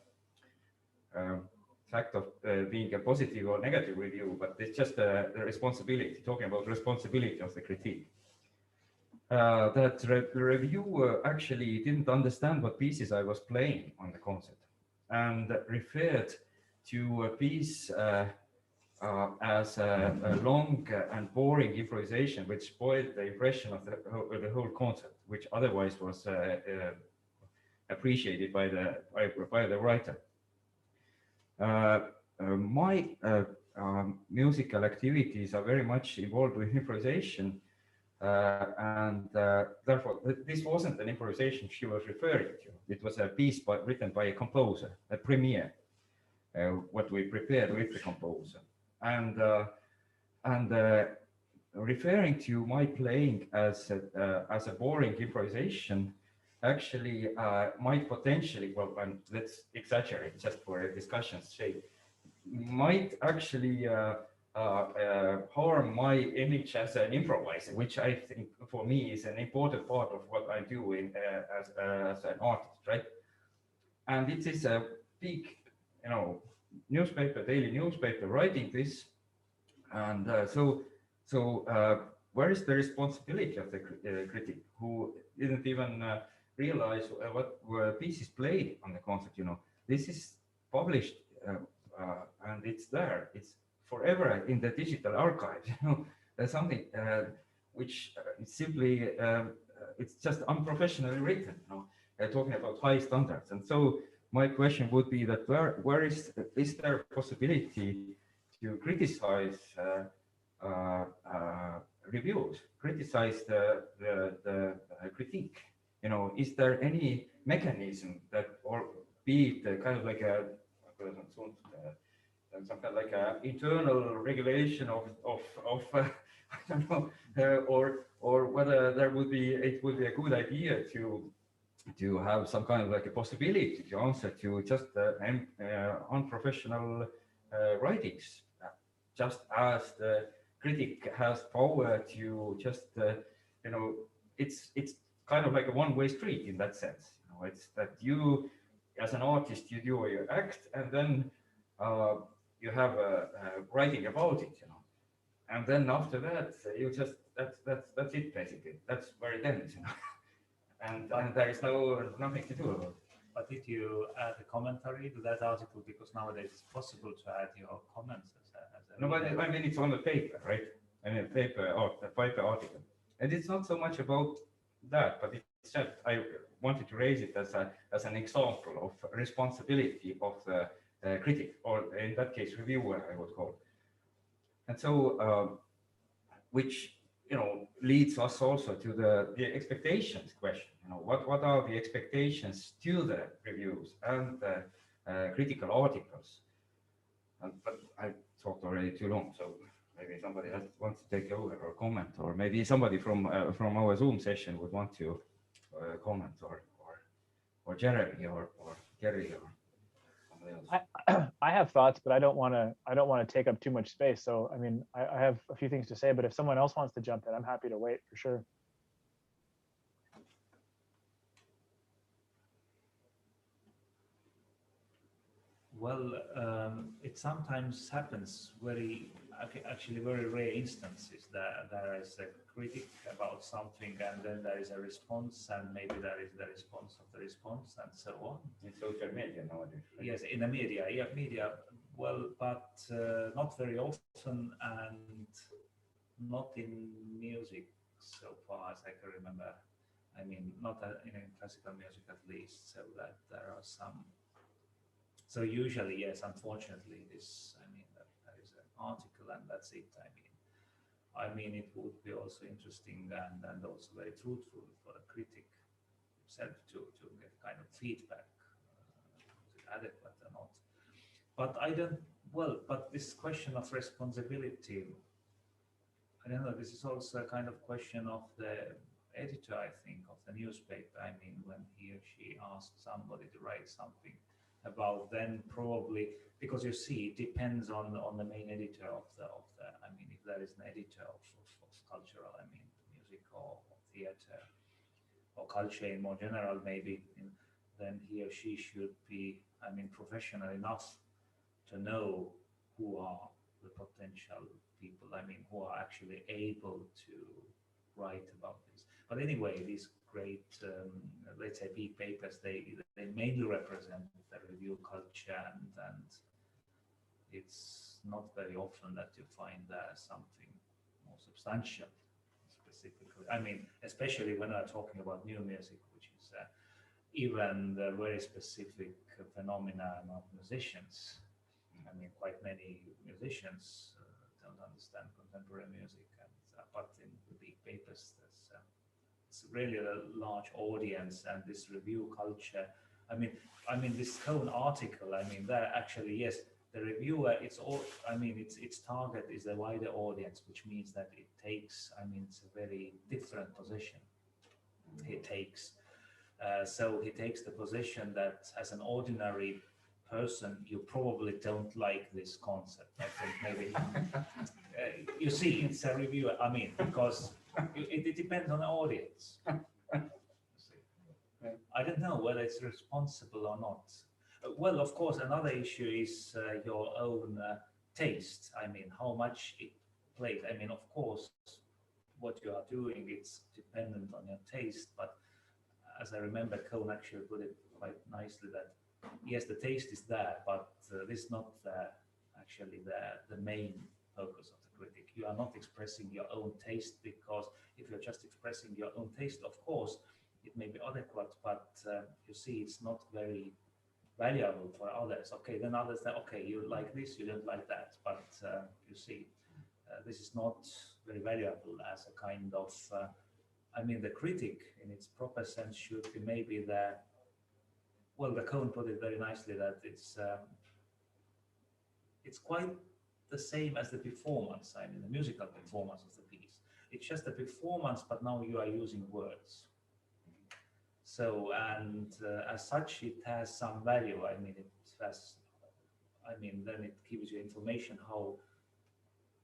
fact of being a positive or negative review, but it's just the responsibility, talking about responsibility of the critique. That the reviewer actually didn't understand what pieces I was playing on the concert, and referred to a piece as a long and boring improvisation, which spoiled the impression of the whole concert, which otherwise was appreciated by the writer. My musical activities are very much involved with improvisation, and therefore this wasn't an improvisation she was referring to. It was a piece written by a composer, a premiere, what we prepared with the composer, and referring to my playing as a boring improvisation actually might potentially, well, and let's exaggerate just for a discussion's sake, might actually harm my image as an improviser, which I think for me is an important part of what I do as an artist, right? And it is a big, newspaper, daily newspaper, writing this, and so where is the responsibility of the critic who didn't even realize what pieces played on the concert? This is published and it's there. It's forever in the digital archives. There's something which simply it's just unprofessionally written. Talking about high standards, and so my question would be that where is there a possibility to criticize reviews, criticize the critique? Is there any mechanism that, or be it kind of like some kind of like a internal regulation of I don't know, or whether it would be a good idea to have some kind of like a possibility to answer to just unprofessional writings, just as the critic has power to just it's kind of like a one-way street in that sense. It's that you as an artist, you do your act, and then you have writing about it, and then after that you just that's it basically. That's where it ends, and there is nothing to do about it. But did you add a commentary to that article? Because nowadays it's possible to add your comments as a no, but I mean it's on the paper, right? I mean paper article, and it's not so much about that, but it's just I wanted to raise it as an example of responsibility of the critic, or in that case reviewer, I would call. And so which leads us also to the expectations question. What are the expectations to the reviews and the critical articles? But I talked already too long, so maybe somebody else wants to take over or comment, or maybe somebody from our Zoom session would want to comment, or Jeremey or Kerri or somebody else. I have thoughts, but I don't want to take up too much space. So I mean, I have a few things to say, but if someone else wants to jump in, I'm happy to wait for sure. Well, it sometimes happens actually very rare instances that there is a critic about something, and then there is a response, and maybe there is the response of the response, and so on. In social media nowadays. Right? Yes, in the media, media. Well, but not very often, and not in music so far as I can remember. I mean, not in classical music at least, so that there are some. So usually, yes, unfortunately, I mean, that there is an article and that's it. I mean, it would be also interesting and also very truthful for a critic himself to get kind of feedback, is it adequate or not. But I don't, well, but this question of responsibility, I don't know, this is also a kind of question of the editor, I think, of the newspaper. I mean, when he or she asks somebody to write something about, then probably, because you see, it depends on the main editor of the, I mean, if there is an editor of cultural, I mean, music or theater or culture in more general, maybe, then he or she should be, I mean, professional enough to know who are the potential people, I mean, who are actually able to write about this. But anyway, these great, let's say, big papers, they mainly represent the review culture, and it's not very often that you find something more substantial, specifically. I mean, especially when we're talking about new music, which is even the very specific phenomena of musicians. I mean, quite many musicians don't understand contemporary music, and but in the big papers, it's really a large audience, and this review culture. I mean, this whole article. I mean, there actually, yes, the reviewer. It's all. I mean, its target is a wider audience, which means that it takes. I mean, it's a very different position. It takes. So he takes the position that as an ordinary person, you probably don't like this concept. I think maybe you see, it's a review. I mean, because it depends on the audience. I don't know whether it's responsible or not. Well, of course, another issue is your own taste. I mean, how much it plays. I mean, of course, what you are doing, it's dependent on your taste. But as I remember, Cohn actually put it quite nicely that yes, the taste is there, but this is not actually the main focus of the critic. You are not expressing your own taste, because if you're just expressing your own taste, of course, it may be adequate, but you see, it's not very valuable for others. Okay, then others say, okay, you like this, you don't like that, but you see, this is not very valuable as a kind of, I mean, the critic in its proper sense should be maybe the, well, the Cohn put it very nicely that it's quite the same as the performance, I mean, the musical performance of the piece. It's just a performance, but now you are using words. So, and as such, it has some value. I mean, it has, I mean, then it gives you information how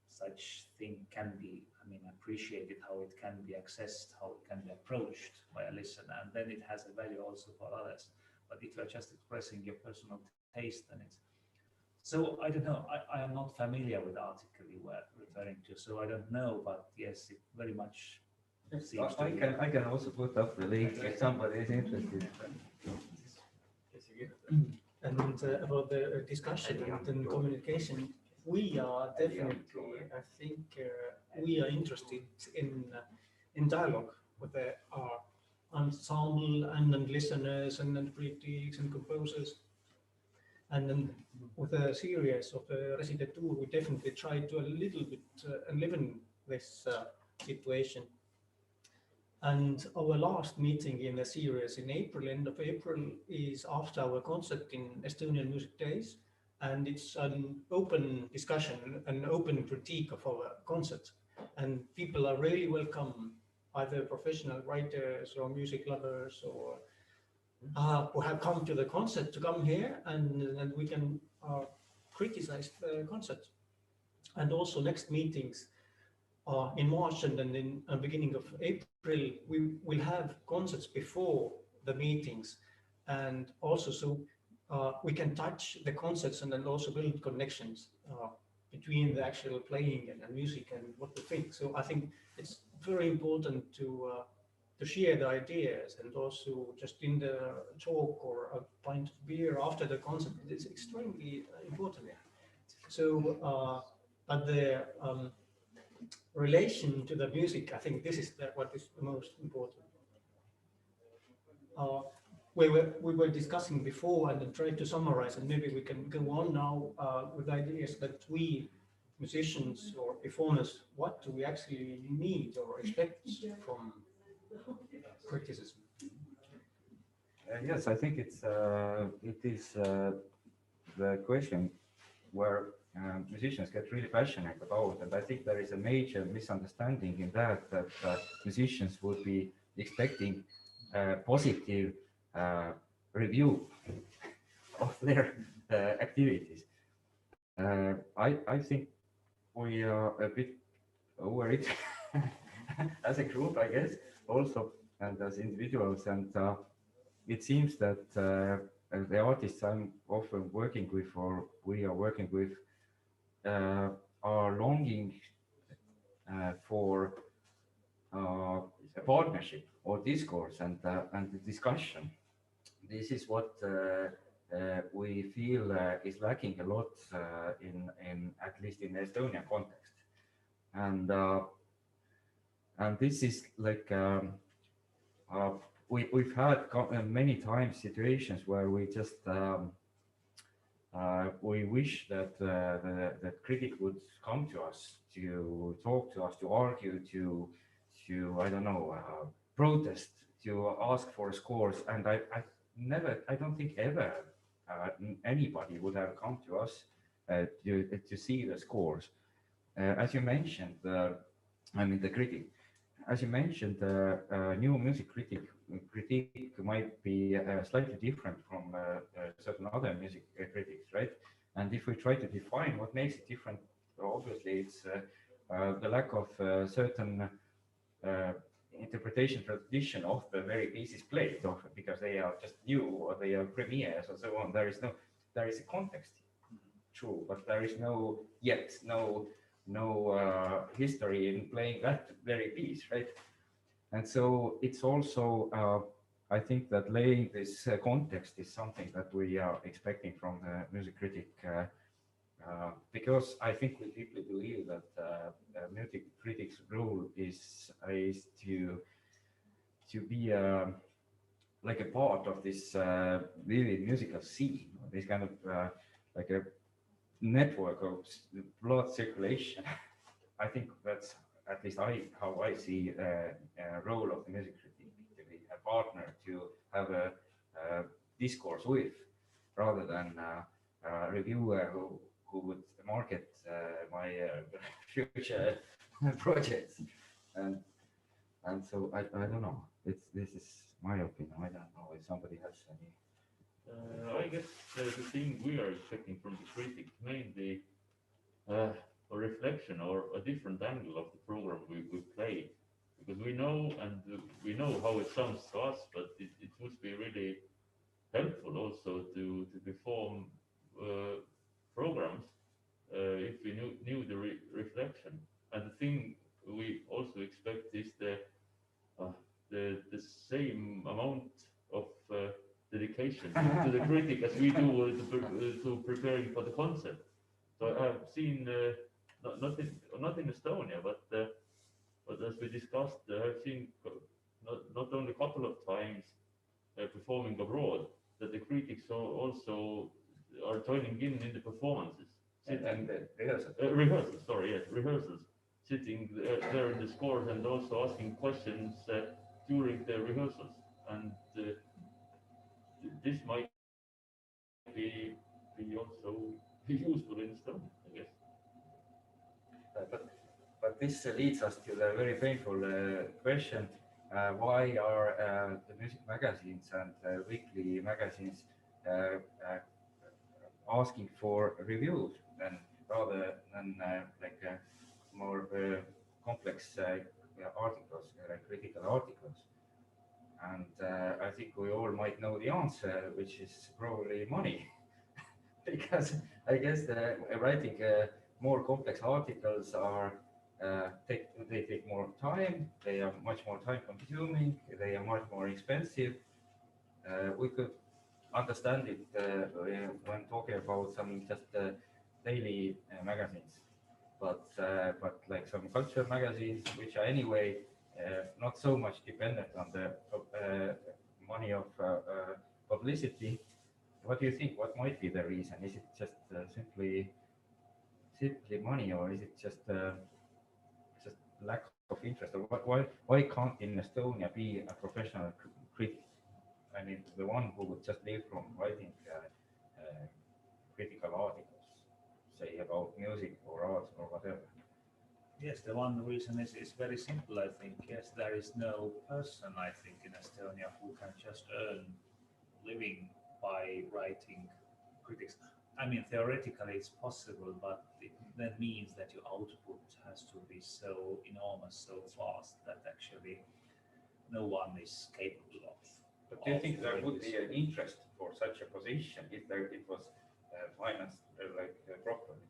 such thing can be, I mean, appreciated, how it can be accessed, how it can be approached by a listener, and then it has a value also for others. But if you're just expressing your personal taste, then it's, so I don't know, I am not familiar with the article you were referring to, so I don't know, but yes, it very much seems to be. I can also put up the link if somebody is interested. And about the discussion and communication, we are definitely, I think, we are interested in dialogue with our ensemble and listeners and critics and composers. And then with the series of the Residentuu, we definitely try to a little bit enliven this situation. And our last meeting in the series in April, end of April, is after our concert in Estonian Music Days. And it's an open discussion, an open critique of our concert. And people are really welcome, either professional writers or music lovers or who have come to the concert to come here, and we can criticize the concert. And also next meetings are in March, and then in the beginning of April, we will have concerts before the meetings. And also, so we can touch the concerts and then also build connections between the actual playing and music and what we think. So I think it's very important to share the ideas, and also just in the talk or a pint of beer after the concert. It's extremely important. So, but the relation to the music, I think this is what is the most important. We were discussing before and then tried to summarize, and maybe we can go on now with ideas that we musicians or performers, what do we actually need or expect from criticism? Yes, I think it is the question where musicians get really passionate about, and I think there is a major misunderstanding in that musicians would be expecting positive review of their activities. I think we are a bit over it as a group, I guess, also, and as individuals. And it seems that the artists I'm often working with, or we are working with, are longing for a partnership or discourse and the discussion. This is what we feel is lacking a lot in at least in Estonian context, and this is like we've had many times situations where we just we wish that the critic would come to us to talk to us, to argue, to I don't know, protest, to ask for scores, and I don't think ever anybody would have come to us to see the scores. As you mentioned, I mean the critic. As you mentioned, new music critique might be slightly different from certain other music critics, right? And if we try to define what makes it different, obviously it's the lack of certain interpretation tradition of the very pieces played, because they are just new or they are premieres or so on. There is a context, true, but there is no history in playing that very piece, right? And so it's also I think that laying this context is something that we are expecting from the music critic, because I think we deeply believe that music critics' role is to be like a part of this really musical scene, this kind of like a network of blood circulation. I think that's at least how I see a role of the music critic, to be a partner, to have a discourse with, rather than a reviewer who would market my future projects. And so I don't know. This is my opinion. I don't know if somebody has any. I guess the thing we are expecting from the critic mainly a reflection or a different angle of the program we play, because we know how it sounds to us, but it would be really helpful also to perform programs if we knew the reflection. And the thing we also expect is the same amount of dedication to the critic as we do to preparing for the concert. So I have seen not in Estonia, but as we discussed, I've seen not only a couple of times performing abroad, that the critics also are joining in the performances. And the rehearsals. Rehearsals. Sitting there in the scores and also asking questions during the rehearsals, and this might be also useful in Estonia, I guess. But this leads us to the very painful question: why are the music magazines and weekly magazines asking for reviews rather than like more complex articles, critical articles? And I think we all might know the answer, which is probably money. Because I guess writing more complex articles they take more time, they are much more time consuming, they are much more expensive. We could understand it when talking about some just daily magazines, but like some cultural magazines, which are anyway not so much dependent on the money of publicity. What do you think? What might be the reason? Is it just simply money, or is it just lack of interest? Or why can't in Estonia be a professional critic? I mean, the one who would just live from writing critical articles, say about music or art or whatever? Yes, the one reason is very simple, I think. Yes, there is no person, I think, in Estonia who can just earn living by writing critics. I mean, theoretically it's possible, but that means that your output has to be so enormous, so fast that actually no one is capable of. But do you think there would be an interest for such a position if it was financed properly?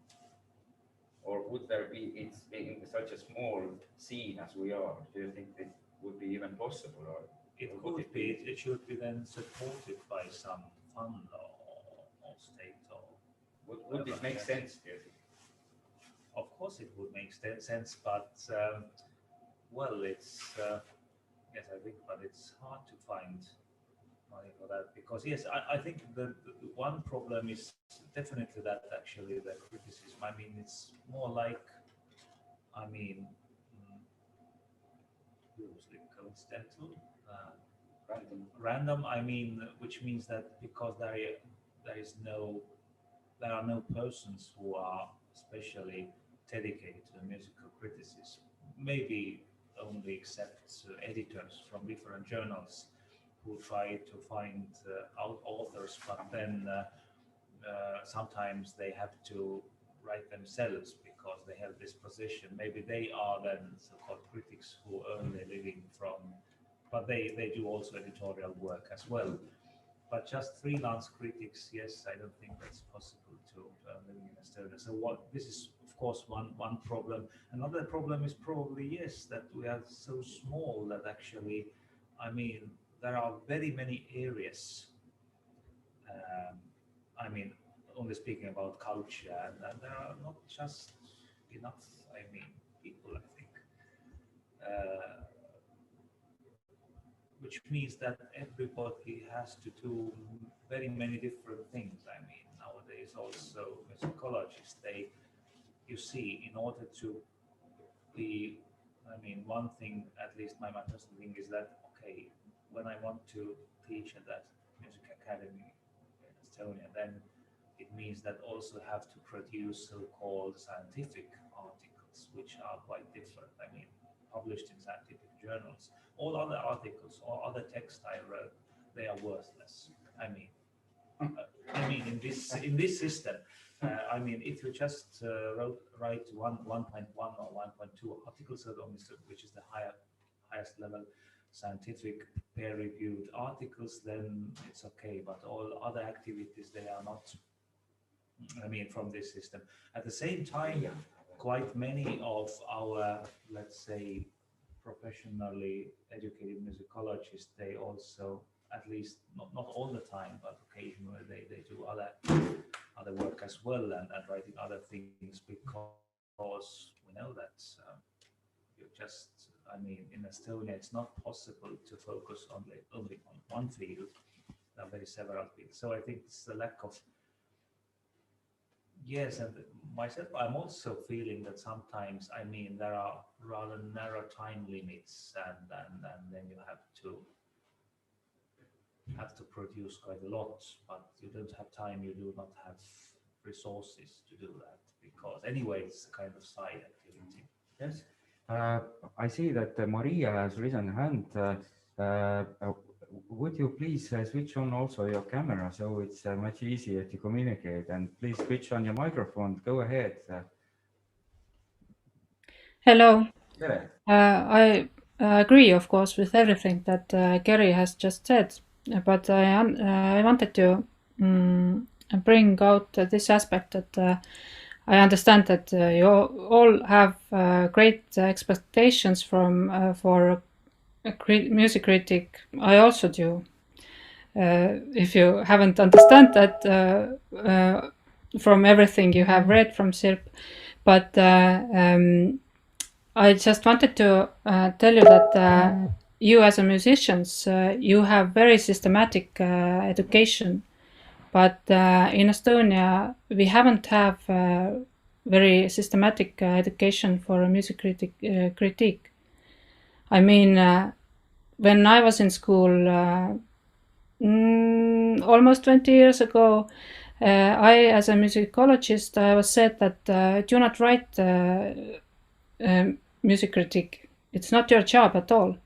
Or would there be, it's in such a small scene as we are, do you think it would be even possible? Or it could be, it should be then supported by some fund or state or... Would it make sense, do you think? Of course it would make sense, but well, it's, yes, I think, but it's hard to find money for that because, yes, I think the one problem is definitely that actually the criticism, I mean, it's more like, I mean, coincidental, random, I mean, which means that because there are no persons who are especially dedicated to musical criticism, maybe only except editors from different journals who try to find authors, but then sometimes they have to write themselves because they have this position. Maybe they are then so-called critics who earn their living from, but they do also editorial work as well. But just freelance critics, yes, I don't think that's possible to earn living in Estonia. So this is of course one problem. Another problem is probably, yes, that we are so small that actually, I mean, there are very many areas. I mean, only speaking about culture, and there are not just enough, I mean, people, I think. Which means that everybody has to do very many different things. I mean, nowadays also musicologists, you see, in order to be, I mean, one thing, at least my personal thing is that, okay, when I want to teach at that music academy in Estonia, then it means that also have to produce so-called scientific articles, which are quite different. I mean, published in scientific journals. All other articles or other text I wrote, they are worthless. I mean, in this system, I mean, if you just write 1.1 or 1.2 articles, which is the highest level scientific peer-reviewed articles, then it's okay. But all other activities, they are not. I mean, from this system. At the same time, quite many of our, let's say, professionally educated musicologists, they also, at least not all the time, but occasionally they do other work as well and writing other things because we know that you just, I mean, in Estonia it's not possible to focus only on one field. There are very several fields. So I think it's the lack of. Yes, and myself, I'm also feeling that sometimes, I mean, there are rather narrow time limits, and then you have to produce quite a lot, but you don't have time, you do not have resources to do that, because anyway, it's a kind of side activity. Yes. I see that Maria has risen her hand. Would you please switch on also your camera so it's much easier to communicate, and please switch on your microphone. Go ahead. Hello. Yeah. I agree, of course, with everything that Kerri has just said, but I wanted to bring out this aspect that I understand that you all have great expectations for a music critic. I also do. If you haven't understand that from everything you have read from Sirp, but I just wanted to tell you that you as a musicians, you have very systematic education, but in Estonia we haven't have very systematic education for a music critique. I mean, when I was in school almost 20 years ago, I, as a musicologist, I was said that do not write music critique. It's not your job at all.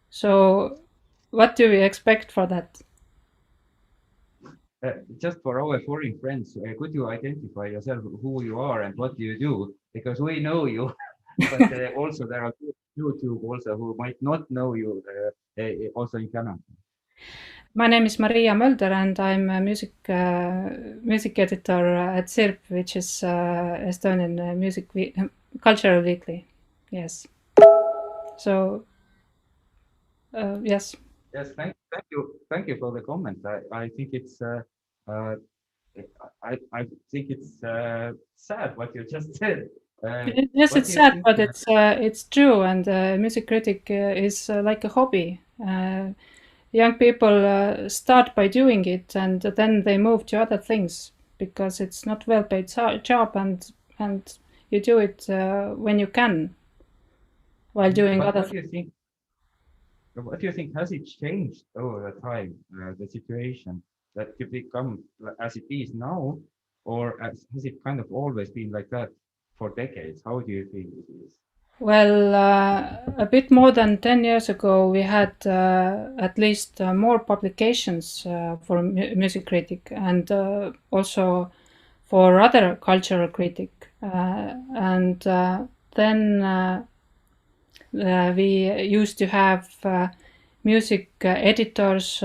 So what do we expect for that? Just for our foreign friends, could you identify yourself, who you are and what you do? Because we know you, but also there are YouTube also who might not know you also in Canada. My name is Maria Mölder and I'm a music editor at SIRP, which is Estonian cultural weekly. Yes. So yes. Yes, thank you for the comment. I think it's I think it's sad what you just said. Yes, it's sad, but it's true, and music critic is like a hobby. Young people start by doing it, and then they move to other things because it's not well-paid job, and you do it when you can while doing other things. What do you think? Has it changed over the time, the situation that to become as it is now, or has it kind of always been like that for decades? How do you think it is? Well, a bit more than 10 years ago, we had at least more publications for music critic and also for other cultural critic. And then we used to have music editors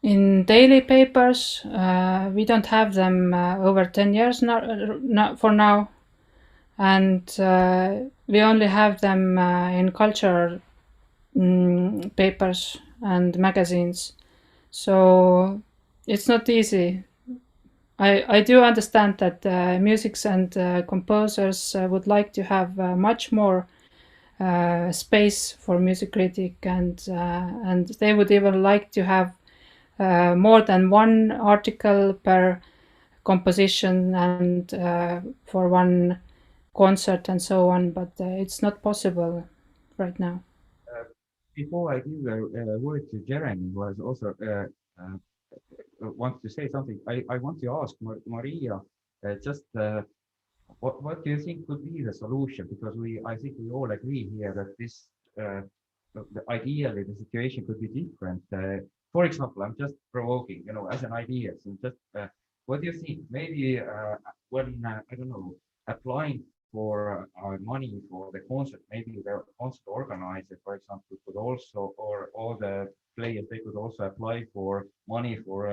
in daily papers. We don't have them over 10 years for now. And we only have them in cultural papers and magazines. So it's not easy. I do understand that musics and composers would like to have much more space for music critic, and they would even like to have more than one article per composition and for one concert and so on, but it's not possible right now. Before I give the word to Jeremy, who has also wants to say something, I want to ask Maria just what do you think could be the solution? Because I think we all agree here that this ideally the situation could be different. For example, I'm just provoking, as an idea. So just what do you think? Maybe when I don't know, applying for money for the concert, maybe the concert organizer, for example, could also, or all the players, they could also apply for money for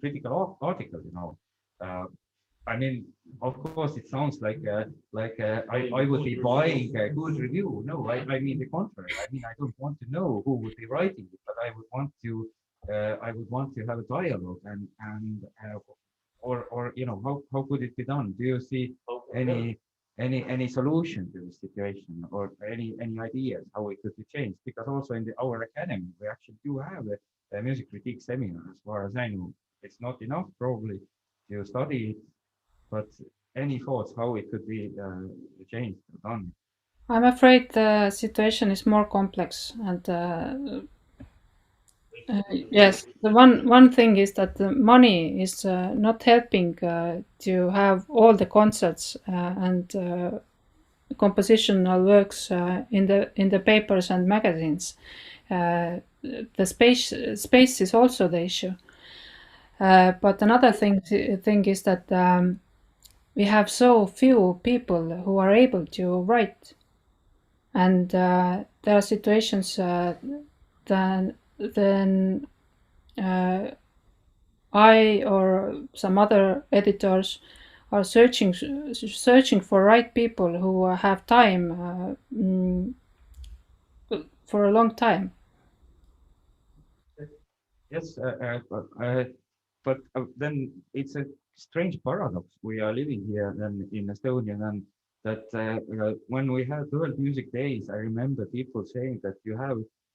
critical article. I mean, of course, it sounds like I would be buying a good review. No, I mean the contrary. I mean, I don't want to know who would be writing it, but I would want to have a dialogue or how could it be done? Do you see any solution to the situation, or any ideas how it could be changed? Because also in our academy we actually do have a music critique seminar. As far as I know, it's not enough probably to study it, but any thoughts how it could be changed or done? I'm afraid the situation is more complex, and yes, the one thing is that the money is not helping to have all the concerts and compositional works in the papers and magazines. The space is also the issue. But another thing is that we have so few people who are able to write, and there are situations then I or some other editors are searching for right people who have time for a long time. Yes, but then it's a strange paradox. We are living here then in Estonia, and that when we have World Music Days, I remember people saying that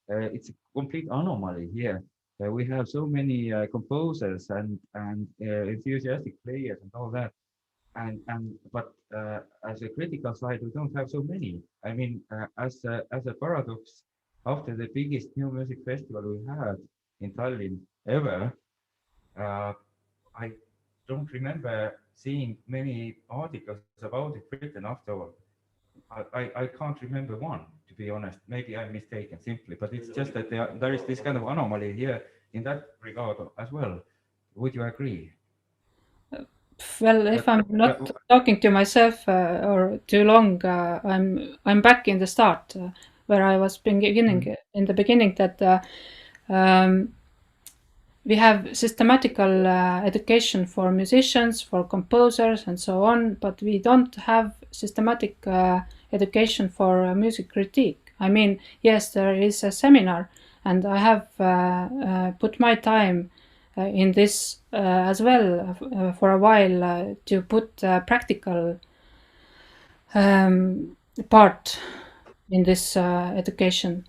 it's a complete anomaly here. We have so many composers and enthusiastic players and all that, but as a critical side, we don't have so many. I mean, as a paradox, after the biggest new music festival we had in Tallinn ever, I don't remember seeing many articles about it written afterward. I can't remember one, to be honest. Maybe I'm mistaken simply, but it's just that there is this kind of anomaly here in that regard as well. Would you agree? Well, if I'm not talking to myself or too long, I'm back in the start where I was beginning in the beginning that we have systematical education for musicians, for composers, and so on, but we don't have systematic education for music critique. I mean, yes, there is a seminar, and I have put my time in this as well for a while to put practical part in this education.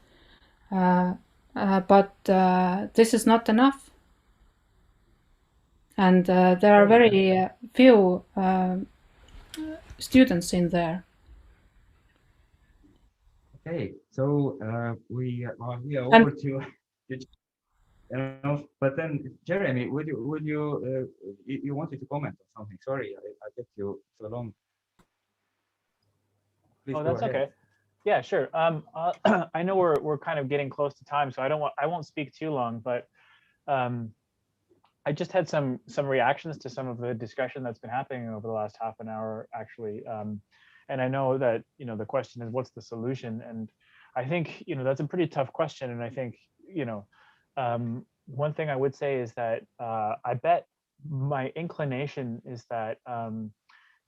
But this is not enough. And there are very few students in there. Okay, so we are here over to but then Jeremy, would you you wanted to comment on something? Sorry, I kept you so long. Please that's ahead. Okay. Yeah, sure. I know we're kind of getting close to time, so I won't speak too long, but I just had some reactions to some of the discussion that's been happening over the last half an hour, actually. And I know that, the question is, what's the solution? And I think, that's a pretty tough question. And I think, one thing I would say is that I bet my inclination is that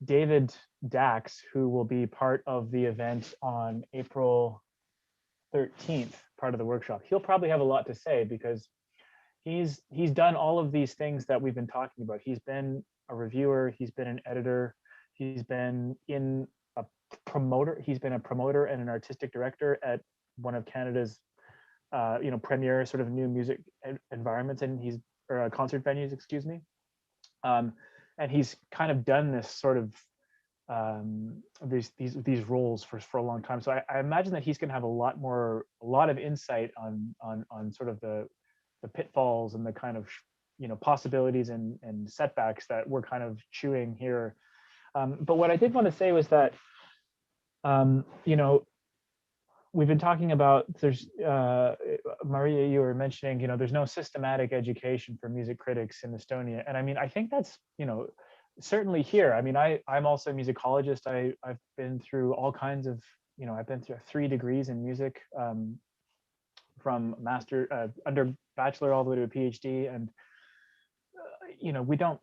David Dax, who will be part of the event on April 13th, part of the workshop, he'll probably have a lot to say because he's done all of these things that we've been talking about. He's been a reviewer, he's been an editor, he's been a promoter and an artistic director at one of Canada's premier sort of new music environments, and concert venues, excuse me. And he's kind of done this sort of these roles for a long time. So I imagine that he's going to have a lot of insight on sort of the pitfalls and the kind of possibilities and setbacks that we're kind of chewing here. But what I did want to say was that we've been talking about, there's Maria, you were mentioning, there's no systematic education for music critics in Estonia. And I mean, I think that's, certainly here. I mean, I'm also a musicologist. I've been through all kinds of, I've been through 3 degrees in music, from under bachelor all the way to a PhD. And, we don't,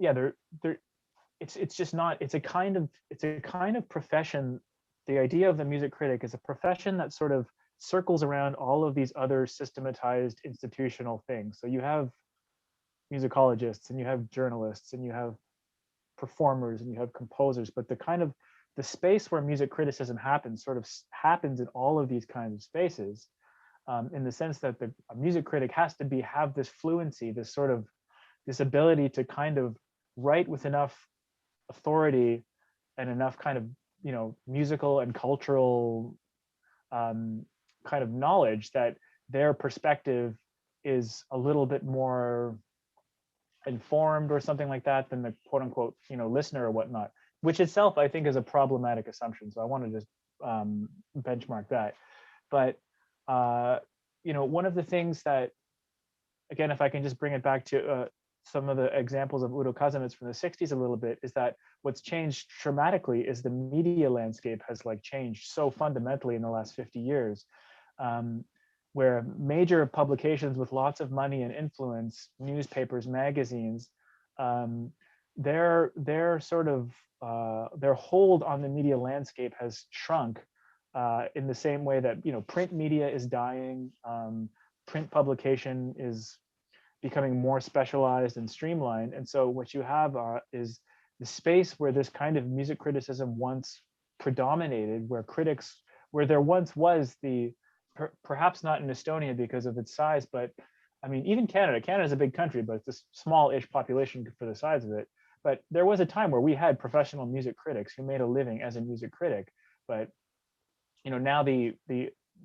it's just not, it's a kind of profession. The idea of the music critic is a profession that sort of circles around all of these other systematized institutional things. So you have musicologists and you have journalists and you have performers and you have composers, but the space where music criticism happens happens in all of these kinds of spaces, in the sense that a music critic has to have this fluency, this ability to kind of write with enough authority and enough kind of musical and cultural kind of knowledge that their perspective is a little bit more informed or something like that than the quote unquote listener or whatnot, which itself I think is a problematic assumption. So I want to just benchmark that. But one of the things that, again, if I can just bring it back to some of the examples of Udo Kasemets from the 60s a little bit, is that what's changed dramatically is the media landscape has changed so fundamentally in the last 50 years, where major publications with lots of money and influence, newspapers, magazines, their sort of their hold on the media landscape has shrunk, in the same way that print media is dying, print publication is becoming more specialized and streamlined. And so what you have is the space where this kind of music criticism once predominated, where there once was perhaps not in Estonia because of its size, but I mean, even Canada's a big country, but it's a small-ish population for the size of it. But there was a time where we had professional music critics who made a living as a music critic. But now the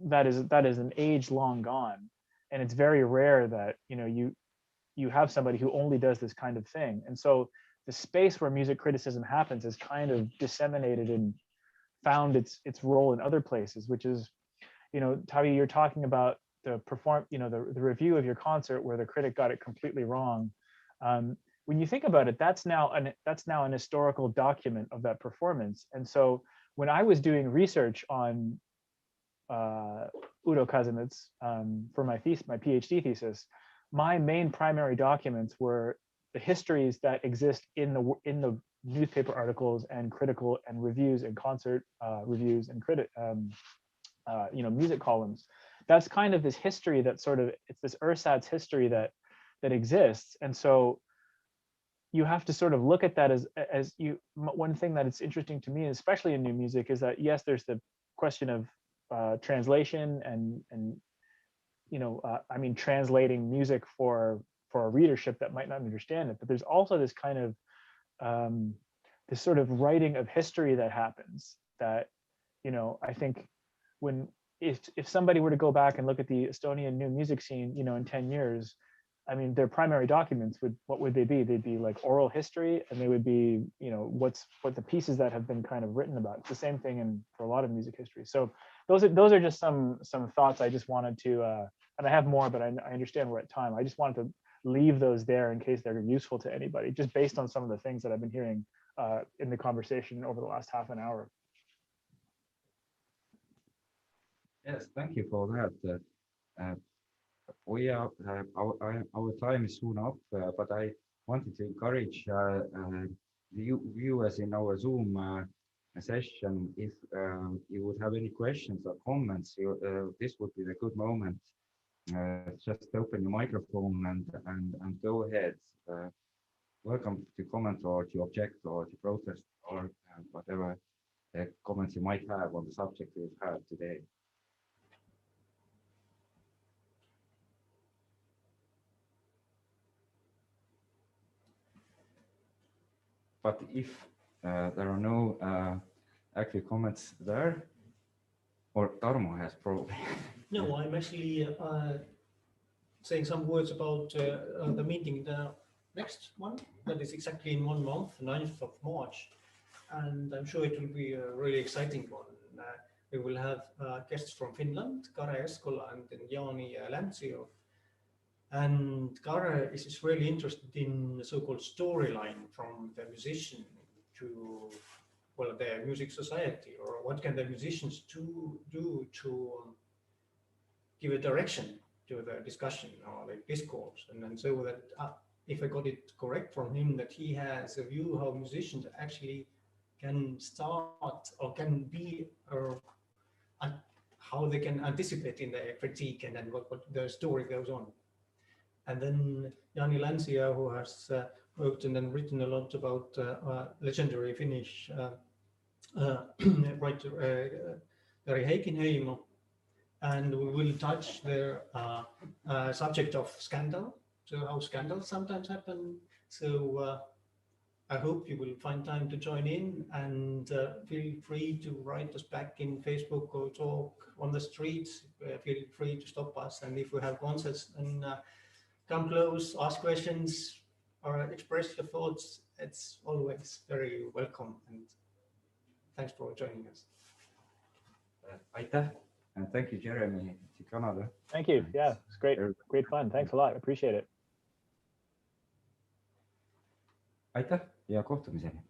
that is an age long gone, and it's very rare that you have somebody who only does this kind of thing. And so the space where music criticism happens is kind of disseminated and found its role in other places, which is, Tavi, you're talking about the review of your concert where the critic got it completely wrong. When you think about it, that's now an historical document of that performance. And so when I was doing research on Udo Kazimierz for my PhD thesis, my main primary documents were the histories that exist in the newspaper articles and critical and reviews and concert reviews and music columns. That's kind of this history that it's this ersatz history that exists. And so you have to sort of look at that as one thing that it's interesting to me, especially in new music, is that yes, there's the question of translation and I mean, translating music for a readership that might not understand it, but there's also this kind of this sort of writing of history that happens that, I think if somebody were to go back and look at the Estonian new music scene, in 10 years, I mean, their primary documents what would they be? They'd be like oral history, and they would be, what the pieces that have been kind of written about. It's the same thing for a lot of music history. So those are just some thoughts I just wanted to, and I have more, but I understand we're at time. I just wanted to leave those there in case they're useful to anybody, just based on some of the things that I've been hearing in the conversation over the last half an hour. Yes, thank you for that. We are our time is soon up, but I wanted to encourage viewers in our Zoom session. If you would have any questions or comments, this would be the good moment. Just open your microphone and go ahead. Welcome to comment or to object or to protest or whatever comments you might have on the subject we've had today. But if there are no active comments there, or Tarmo has probably. No, I'm actually saying some words about the meeting, the next one, that is exactly in 1 month, 9th of March. And I'm sure it will be a really exciting one. We will have guests from Finland, Kare Eskola and then Jaani Läntsio. And Kare is really interested in the so-called storyline from the musician to, well, the music society, or what can the musicians do to give a direction to the discussion or the discourse. And then so that, if I got it correct from him, that he has a view how musicians actually can start or can be, or how they can anticipate in the critique and then what the story goes on. And then Jaani Läntsio, who has worked and then written a lot about legendary Finnish writer Jari Heikinheimo, and we will touch the subject of scandal, so how scandals sometimes happen. So I hope you will find time to join in, and feel free to write us back in Facebook or talk on the streets. Feel free to stop us, and if we have concerts, then come close, ask questions, or express your thoughts. It's always very welcome, and thanks for joining us. Aitäh, and thank you, Jeremy, to Canada. Thank you. Yeah, it's great fun. Thanks a lot. Appreciate it. Aitäh ja kohtumiseni.